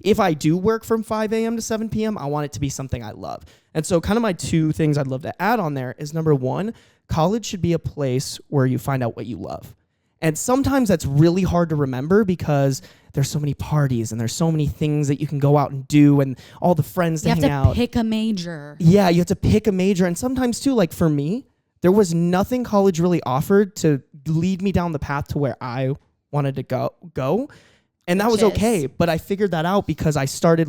If I do work from 5 a.m. to 7 p.m., I want it to be something I love. And so kind of my two things I'd love to add on there is, number one, college should be a place where you find out what you love. And sometimes that's really hard to remember, because there's so many parties and there's so many things that you can go out and do, and all the friends to hang out. You have to pick a major. Yeah, you have to pick a major. And sometimes too, like for me, there was nothing college really offered to lead me down the path to where I wanted to go. And that was okay. But I figured that out because I started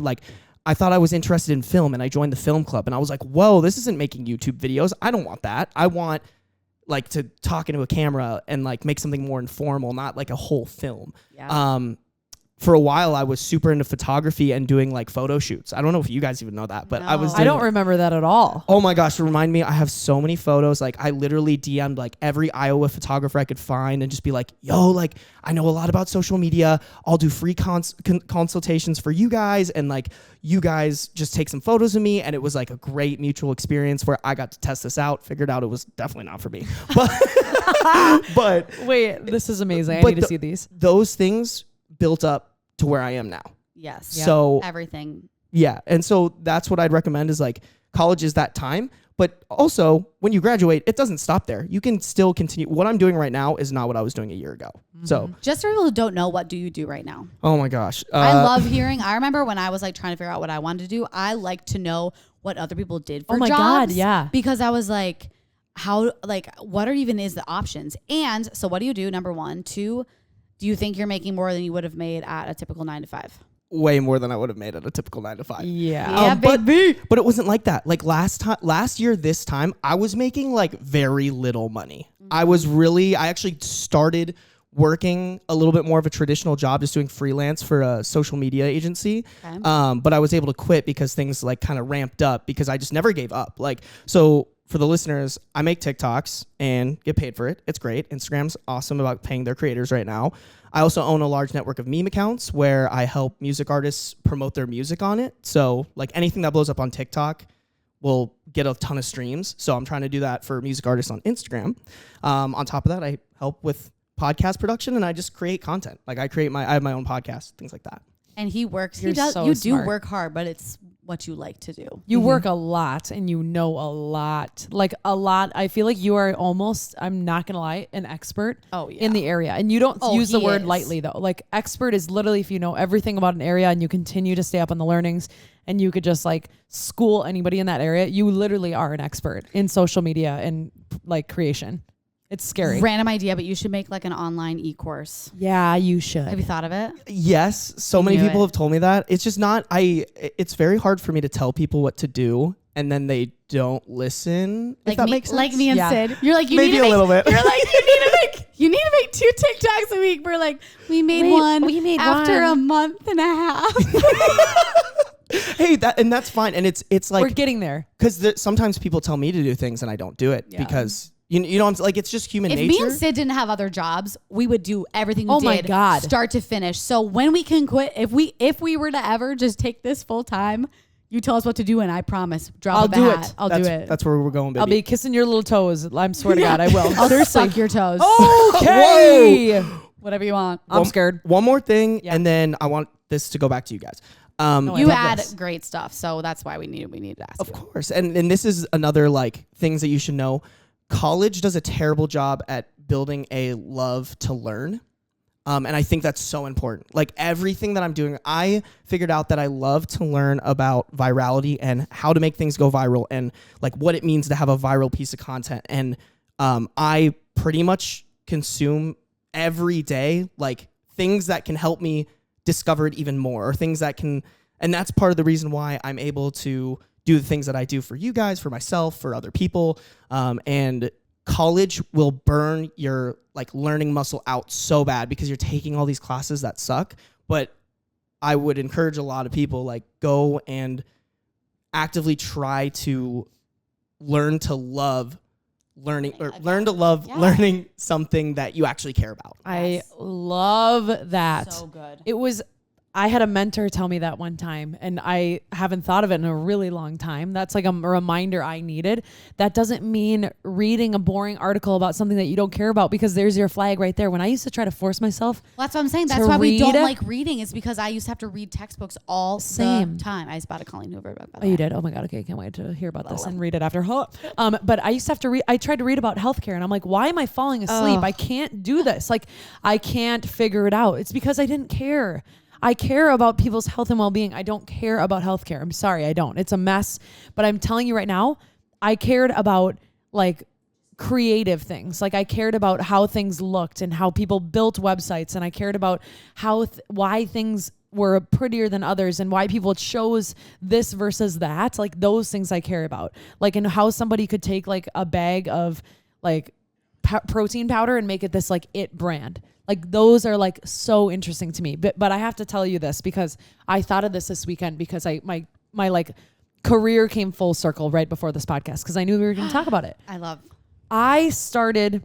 I thought I was interested in film, and I joined the film club, and I was like, whoa, this isn't making YouTube videos. I don't want that. I want like to talk into a camera and like make something more informal, not like a whole film. Yeah. For a while, I was super into photography and doing like photo shoots. I don't know if you guys even know that, but I was doing, I don't remember that at all. Oh my gosh, remind me. I have so many photos. Like I literally DM'd like every Iowa photographer I could find and just be like, yo, like I know a lot about social media. I'll do free consultations for you guys. And like you guys just take some photos of me. And it was like a great mutual experience where I got to test this out, figured out it was definitely not for me. But wait, this is amazing. I need to see these. Those things built up to where I am now. Yes. So everything. Yeah. And so that's what I'd recommend is like college is that time, But also, when you graduate, it doesn't stop there. You can still continue. What I'm doing right now is not what I was doing a year ago. So, just for people who don't know, what do you do right now? oh my gosh. I love hearing. I remember when I was like trying to figure out what I wanted to do, I like to know what other people did for jobs. Oh my God, yeah. Because I was like, what are even is the options? And so what do you do? Number 1. 2, do you think you're making more than you would have made at a typical 9 to 5? Way more than I would have made at a typical 9 to 5. Yeah. But it wasn't like that. Like last year, this time, I was making like very little money. I actually started working a little bit more of a traditional job, just doing freelance for a social media agency. Okay. But I was able to quit because things like kind of ramped up because I just never gave up. Like, so for the listeners, I make TikToks and get paid for it. It's great. Instagram's awesome about paying their creators right now. I also own a large network of meme accounts where I help music artists promote their music on it. So like anything that blows up on TikTok will get a ton of streams. So I'm trying to do that for music artists on Instagram. On top of that, I help with podcast production and I just create content. Like I have my own podcast, things like that. And he works. You're so You smart. do work hard, but it's what you like to do. You work a lot and you know a lot. Like a lot. I feel like you are almost, I'm not going to lie, an expert in the area. And you don't use the word lightly though. Like expert is literally if you know everything about an area and you continue to stay up on the learnings and you could just like school anybody in that area, you literally are an expert in social media and like creation. It's scary. Random idea, but you should make like an online e-course. Yeah, you should. Have you thought of it? Yes. So many people have told me that. It's just not, it's very hard for me to tell people what to do and then they don't listen. Like if that me, makes sense. like me and Syd. You're like, Maybe a little bit. You're like, you need to make 2 TikToks a week. We're like, we made one after a month and a half. Hey, that's fine. And it's like, we're getting there. Because sometimes people tell me to do things and I don't do it because you know, like it's just human nature. If me and Syd didn't have other jobs, we would do everything we did, my God, start to finish. So when we can quit, if we were to ever just take this full time, you tell us what to do, and I promise, I'll do it. I'll do it. That's where we're going, baby. I'll be kissing your little toes. I swear to God, I will. I'll suck your toes. Okay. Whatever you want. I'm scared. One more thing, and then I want this to go back to you guys. You add great stuff, so that's why we need to ask. Of course, and this is another like things that you should know. College does a terrible job at building a love to learn. And I think that's so important. Like everything that I'm doing, I figured out that I love to learn about virality and how to make things go viral and like what it means to have a viral piece of content. And I pretty much consume every day like things that can help me discover it even more or things that can, and that's part of the reason why I'm able to do the things that I do for you guys, for myself, for other people. And college will burn your like learning muscle out so bad because you're taking all these classes that suck. But I would encourage a lot of people like go and actively try to learn to love learning or learn to love learning something that you actually care about. I love that. So good. I had a mentor tell me that one time and I haven't thought of it in a really long time. That's like a reminder I needed. That doesn't mean reading a boring article about something that you don't care about because there's your flag right there. When I used to try to force myself. Well, that's what I'm saying. That's why we don't like reading. It's because I used to have to read textbooks all the time. I just bought a Colleen Hoover book. Oh, you did? Oh my God. Okay. Can't wait to hear about this and read it after. But I used to have to read. I tried to read about healthcare and I'm like, why am I falling asleep? I can't do this. Like I can't figure it out. It's because I didn't care. I care about people's health and well-being. I don't care about healthcare. I'm sorry, I don't. It's a mess. But I'm telling you right now, I cared about like creative things. Like I cared about how things looked and how people built websites. And I cared about how why things were prettier than others and why people chose this versus that. Like those things I care about. Like and how somebody could take like a bag of like protein powder and make it this like it brand. Like those are like so interesting to me. But I have to tell you this because I thought of this weekend because my like career came full circle right before this podcast because I knew we were going to talk about it. I started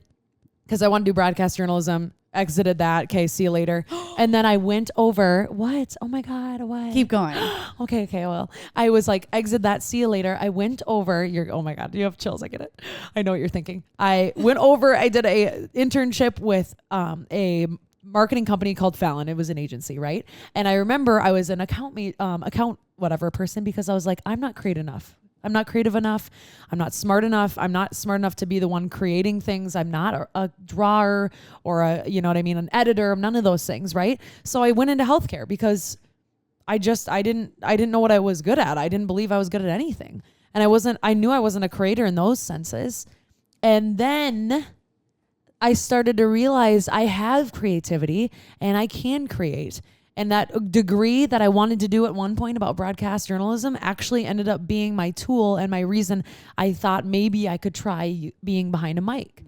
because I want to do broadcast journalism, exited that. Okay, see you later. And then I went over, what? Oh my God, what? Keep going. Okay, well, I was like, exit that, see you later. I went over, oh my God, you have chills, I get it. I know what you're thinking. I went over, I did a internship with a marketing company called Fallon. It was an agency, right? And I remember I was an account whatever person because I was like, I'm not creative enough. I'm not creative enough. I'm not smart enough. I'm not smart enough to be the one creating things. I'm not a drawer or an editor. I'm none of those things, right? So I went into healthcare because I didn't know what I was good at. I didn't believe I was good at anything. And I knew I wasn't a creator in those senses. And then I started to realize I have creativity and I can create. And that degree that I wanted to do at one point about broadcast journalism actually ended up being my tool and my reason I thought maybe I could try being behind a mic.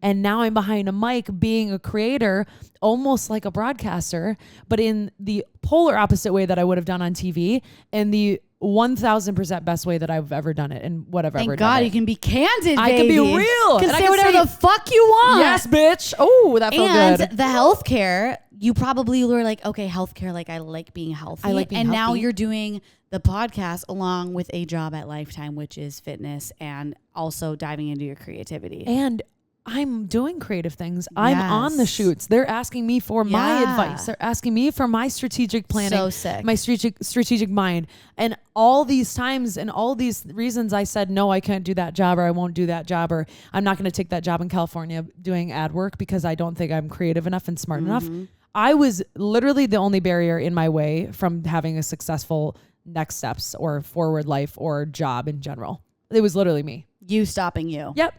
And now I'm behind a mic being a creator, almost like a broadcaster, but in the polar opposite way that I would have done on TV and the 1000% best way that I've ever done it and whatever. Thank God you can be candid, I can be real. You can and say whatever the fuck you want. Yes, bitch. Oh, that felt good. And the healthcare, you probably were like, okay, healthcare, like I like being healthy. I like being healthy. Now healthy. you're doing the podcast along with a job at Lifetime, which is fitness and also diving into your creativity. And I'm doing creative things. I'm on the shoots. They're asking me for my advice. They're asking me for my strategic planning. So sick. My strategic mind. And all these times and all these reasons I said, no, I can't do that job or I won't do that job or I'm not going to take that job in California doing ad work because I don't think I'm creative enough and smart enough. I was literally the only barrier in my way from having a successful next steps or forward life or job in general. It was literally me. You stopping you. Yep.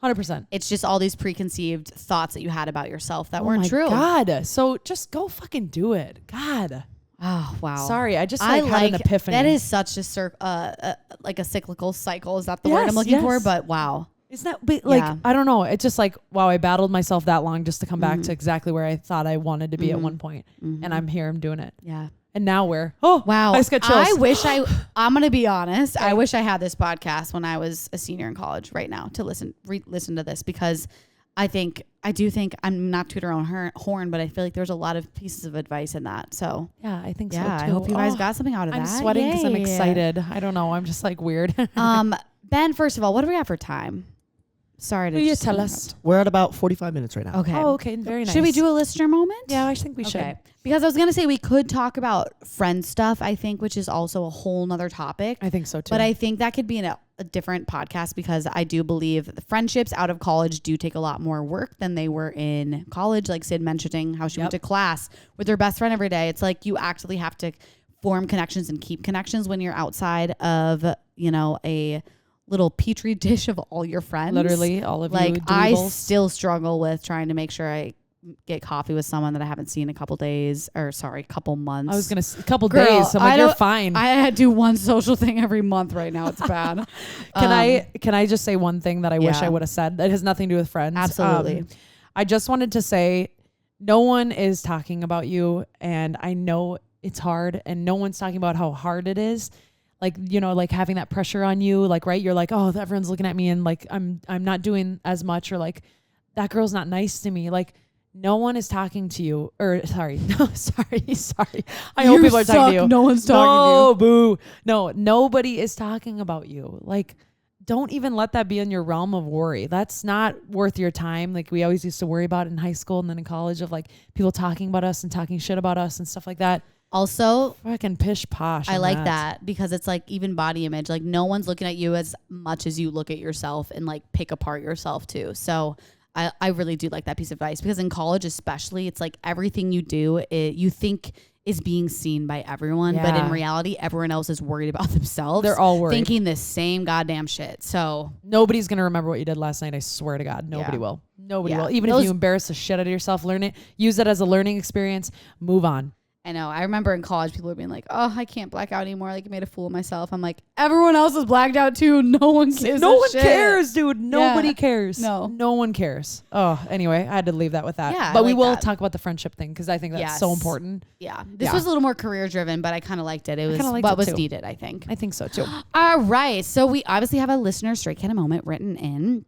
100%. It's just all these preconceived thoughts that you had about yourself that weren't true. God. So just go fucking do it. God. Oh, wow. Sorry. I just had an epiphany. That is such a like a cyclical cycle. Is that the word I'm looking for? But wow. Isn't that I don't know. It's just like, wow, I battled myself that long just to come back to exactly where I thought I wanted to be at one point. And I'm here. I'm doing it. Yeah. And now we're, wow. I just got chills. I wish I'm going to be honest. I wish I had this podcast when I was a senior in college right now to listen to this because I do think I'm not tooting our own horn, but I feel like there's a lot of pieces of advice in that. So yeah, I think so too. I hope you guys got something out of that. I'm sweating because I'm excited. I don't know. I'm just like weird. Ben, first of all, what do we have for time? Sorry to just tell us. We're at about 45 minutes right now. Okay. Oh, okay. Very nice. Should we do a listener moment? Yeah, I think we should. Because I was going to say we could talk about friend stuff, I think, which is also a whole nother topic. I think so too. But I think that could be in a different podcast because I do believe the friendships out of college do take a lot more work than they were in college. Like Syd mentioning how she went to class with her best friend every day. It's like you actually have to form connections and keep connections when you're outside of, a little petri dish of all your friends. Literally all of you. Like I still struggle with trying to make sure I get coffee with someone that I haven't seen in a couple months. I was going to, a couple days. So I'm like, you're fine. I do one social thing every month right now. It's bad. Can I just say one thing that I wish I would have said that has nothing to do with friends? Absolutely. I just wanted to say no one is talking about you and I know it's hard and no one's talking about how hard it is. Like, like having that pressure on you, like, right. You're like, oh, everyone's looking at me and like, I'm not doing as much or like that girl's not nice to me. Like no one is talking to you or sorry. I hope people are talking to you. No one's talking to you. Boo. No, nobody is talking about you. Like, don't even let that be in your realm of worry. That's not worth your time. Like we always used to worry about in high school and then in college of like people talking about us and talking shit about us and stuff like that. Also, fucking pish posh. I like that because it's like even body image, like no one's looking at you as much as you look at yourself and like pick apart yourself too. So I really do like that piece of advice because in college, especially, it's like everything you do, you think is being seen by everyone. Yeah. But in reality, everyone else is worried about themselves. They're all worried. Thinking the same goddamn shit. So nobody's going to remember what you did last night. I swear to God. Nobody will. Nobody will. Even if you embarrass the shit out of yourself, learn it, use it as a learning experience, move on. I know. I remember in college, people were being like, "Oh, I can't black out anymore. Like, I made a fool of myself." I'm like, everyone else is blacked out too. No one cares. No one cares, dude. Nobody cares. No one cares. Oh, anyway, I had to leave that with that. Yeah, but we will talk about the friendship thing because I think that's so important. Yeah, this was a little more career driven, but I kind of liked it. It was what was needed. I think. I think so too. All right, so we obviously have a listener straight kind of moment written in.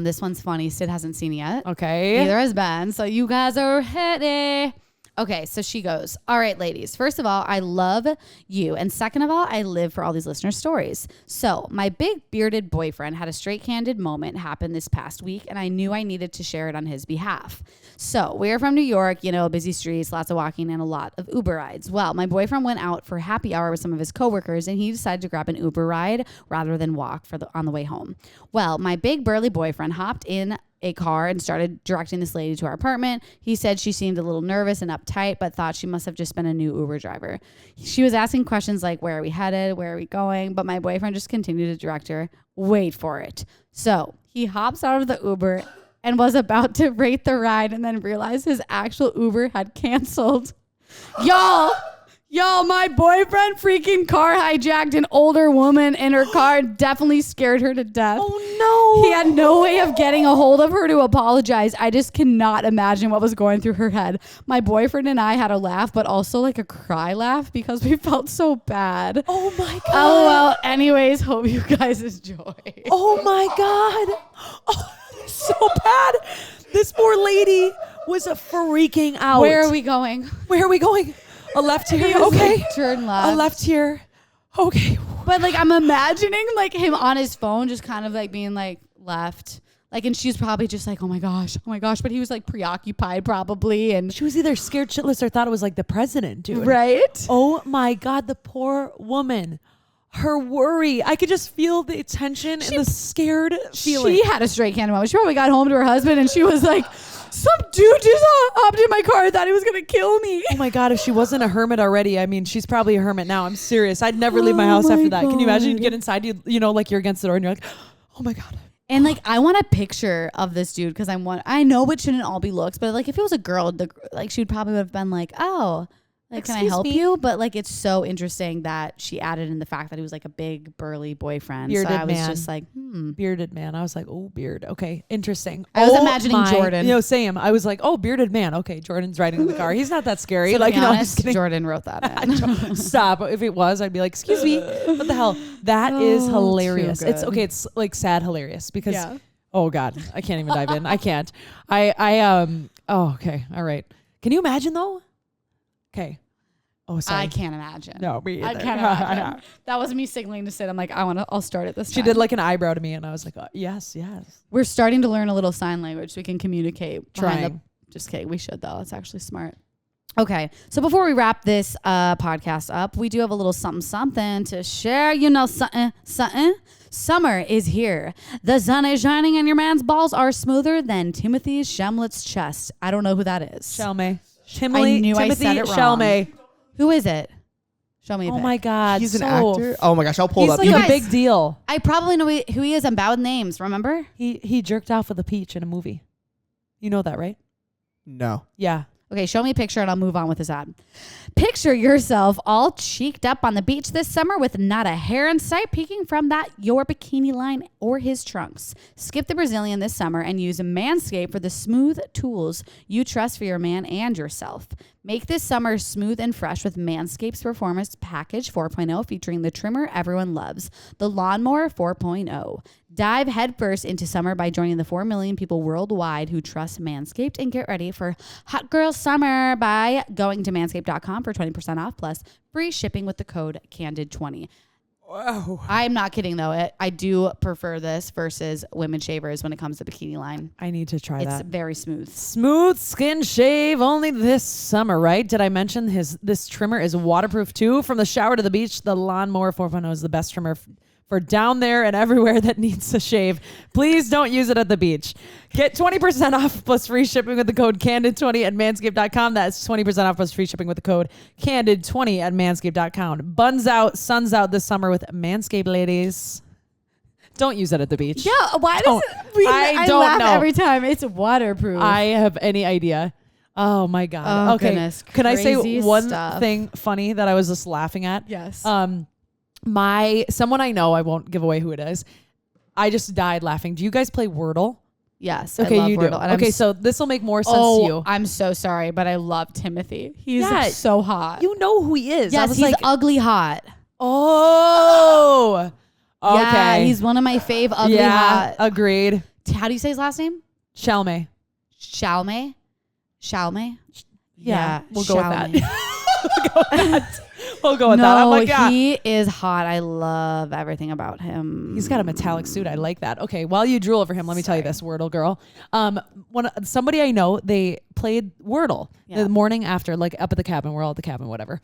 This one's funny. Syd hasn't seen it yet. Okay. Neither has Ben. So you guys are ready. Okay, so she goes, all right, ladies. First of all, I love you. And second of all, I live for all these listener stories. So my big bearded boyfriend had a straight candid moment happen this past week, and I knew I needed to share it on his behalf. So we're from New York, busy streets, lots of walking, and a lot of Uber rides. Well, my boyfriend went out for happy hour with some of his coworkers, and he decided to grab an Uber ride rather than walk on the way home. Well, my big burly boyfriend hopped in a car and started directing this lady to our apartment. He said she seemed a little nervous and uptight, but thought she must have just been a new Uber driver. She was asking questions like, where are we headed? Where are we going? But my boyfriend just continued to direct her. Wait for it. So he hops out of the Uber and was about to rate the ride and then realized his actual Uber had canceled. Y'all, my boyfriend freaking car hijacked an older woman in her car and definitely scared her to death. Oh, no. He had no way of getting a hold of her to apologize. I just cannot imagine what was going through her head. My boyfriend and I had a laugh, but also like a cry laugh because we felt so bad. Oh, my God. Oh, well, anyways, hope you guys enjoy. Oh, my God. Oh, so bad. This poor lady was freaking out. Where are we going? Where are we going? A left here, was okay. like, turn left. A left here, okay. But like I'm imagining like him on his phone, just kind of like being like left, like, and she's probably just like, oh my gosh. But he was like preoccupied probably, and She was either scared shitless or thought it was like the president, dude. right. Oh my God, the poor woman. Her worry. I could just feel the tension and the scared feeling. She had a straight candid moment. She probably got home to her husband and she was like, some dude just hopped in my car and thought he was gonna kill me. Oh my God, if she wasn't a hermit already, I mean, she's probably a hermit now. I'm serious. I'd never leave my house after that. Can you imagine? You get inside, you know, like you're against the door and you're like, oh my God. And like I want a picture of this dude because I know it shouldn't all be looks, but like if it was a girl, she would probably have been like, oh, like, can I help you? But like, it's so interesting that she added in the fact that he was like a big burly boyfriend. Bearded so I was man. just like, Bearded man. I was like, oh, beard. Okay, interesting. I was imagining Jordan. You know, same. I was like, oh, bearded man. Okay, Jordan's riding in the car. He's not that scary. So like, to be I'm honest, just kidding. Jordan wrote that in. Stop. If it was, I'd be like, excuse me. What the hell? That is hilarious. too It's good. okay. It's like sad hilarious because, Yeah. oh God, I can't even dive in. I can't. Oh, okay. All right. Can you imagine though? Okay. Oh, sorry. I can't imagine. No, me I either. can't imagine. That was me signaling to Syd. I'm like, I'll start it this time. She did like an eyebrow to me and I was like, yes. We're starting to learn a little sign language so we can communicate. Trying. Just kidding. We should though. It's actually smart. Okay. So before we wrap this podcast up, we do have a little something to share. You know, something. Summer is here. The sun is shining and your man's balls are smoother than Timothy Chalamet's chest. I don't know who that is. Chalamet. I knew I said it wrong. Chalamet. Who is it? Show me a Oh pic. my God. He's an so- actor. Oh my gosh, I'll pull He's it up. like You a can- big deal. I probably know who he is. I'm bad with names. Remember? He jerked off with a peach in a movie. You know that, right? No. Yeah. Okay, show me a picture and I'll move on with this ad. Picture yourself all cheeked up on the beach this summer with not a hair in sight peeking from your bikini line or his trunks. Skip the Brazilian this summer and use Manscaped for the smooth tools you trust for your man and yourself. Make this summer smooth and fresh with Manscaped's Performance Package 4.0 featuring the trimmer everyone loves, the Lawnmower 4.0. Dive headfirst into summer by joining the 4 million people worldwide who trust Manscaped and get ready for Hot Girl Summer by going to manscaped.com for 20% off plus free shipping with the code CANDID20. Wow. I'm not kidding though. I do prefer this versus women shavers when it comes to bikini line. I need to try It's that. very smooth. Smooth skin shave only this summer, right? Did I mention this trimmer is waterproof too? From the shower to the beach, the Lawnmower 4.0 is the best trimmer for down there and everywhere that needs a shave. Please don't use it at the beach. Get 20% off plus free shipping with the code CANDID20 at manscaped.com. That's 20% off plus free shipping with the code CANDID20 at manscaped.com. Buns out, suns out this summer with Manscaped, ladies. Don't use it at the beach. Yeah, why Don't. I don't laugh know. every time. It's waterproof. I have any idea. Oh my God. Oh, okay. goodness. Can I say Crazy one stuff. thing funny that I was just laughing at? Yes. Someone I know, I won't give away who it is. I just died laughing. Do you guys play Wordle? Yes. Okay, I love you Wordle. do. And Okay, so this will make more sense to you. I'm so sorry, but I love Timothy. He's Yeah. so hot. You know who he is. I Yes, was he's like, ugly hot. oh, okay. Yeah, he's one of my fave ugly yeah, hot. agreed. How do you say his last name? Chalamet. Chalamet? Chalamet? Yeah, we'll go with that. Xiaomi. We'll go with that. I'm like, yeah. He is hot. I love everything about him. He's got a metallic suit. I like that. Okay, while you drool over him, let me tell you this, Wordle girl. Somebody I know, they played Wordle the morning after, like up at the cabin. We're all at the cabin, whatever.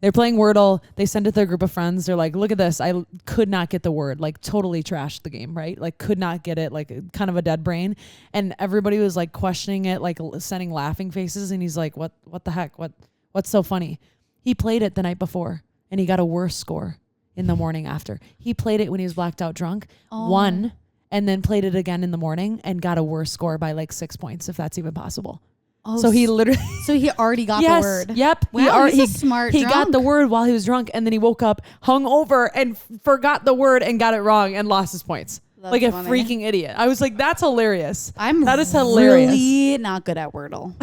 They're playing Wordle. They send it to their group of friends. They're like, look at this. I could not get the word. Like totally trashed the game, right? Like could not get it. Like kind of a dead brain. And everybody was like questioning it, like sending laughing faces. And he's like, what the heck? What's so funny? He played it the night before and he got a worse score in the morning after. He played it when he was blacked out drunk, won, and then played it again in the morning and got a worse score by like 6 points, if that's even possible. Oh, so he literally... So he already got the word. Yep. Wow, he's a smart He drunk. got the word while he was drunk and then he woke up, hung over and forgot the word and got it wrong and lost his points. That's like a funny. Freaking idiot. I was like, that's hilarious. That is hilarious. hilarious. Really not good at Wordle.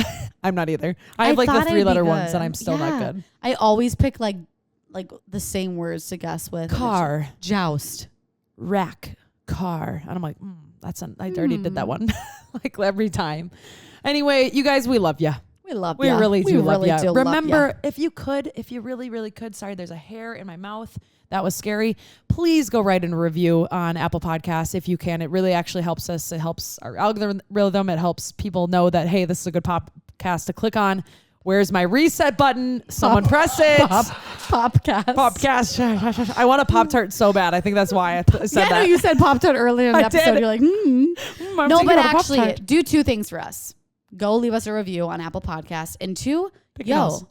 I'm not either. I have like the thought I'd 3-letter be ones good. and I'm still not good. I always pick like the same words to guess with. Car. Joust. Rack. Car. And I'm like, I already did that one. Like every time. Anyway, you guys, we love you. We love We ya. really do love you. do Remember, love ya. if you really, really could, sorry, there's a hair in my mouth. That was scary. Please go write in a review on Apple Podcasts if you can. It really actually helps us. It helps our algorithm. It helps people know that, hey, this is a good podcast to click on. Where's my reset button? Someone press it. Popcast. Popcast. I want a Pop-Tart so bad. I think that's why I said that. No, you said Pop-Tart earlier in the I episode. did. You're like, I'm No, thinking but of a actually, Pop-Tart. do 2 things for us. Go leave us a review on Apple Podcasts. And 2, Pick your nose.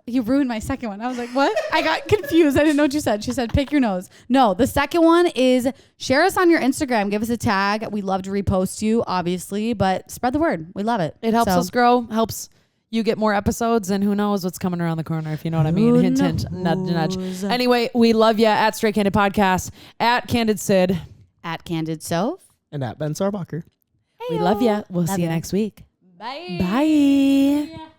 You ruined my second one. I was like, what? I got confused. I didn't know what you said. She said, pick your nose. No, the second one is share us on your Instagram. Give us a tag. We love to repost you, obviously, but spread the word. We love it. It helps us grow, helps you get more episodes, and who knows what's coming around the corner, if you know what I mean. Hint, hint, nudge, nudge. Anyway, we love you at Straight Candid Podcast, at Candid Syd, At Candid Soph. And at Ben Sarbacher. We love you. We'll see you ya. next week. Bye. Bye.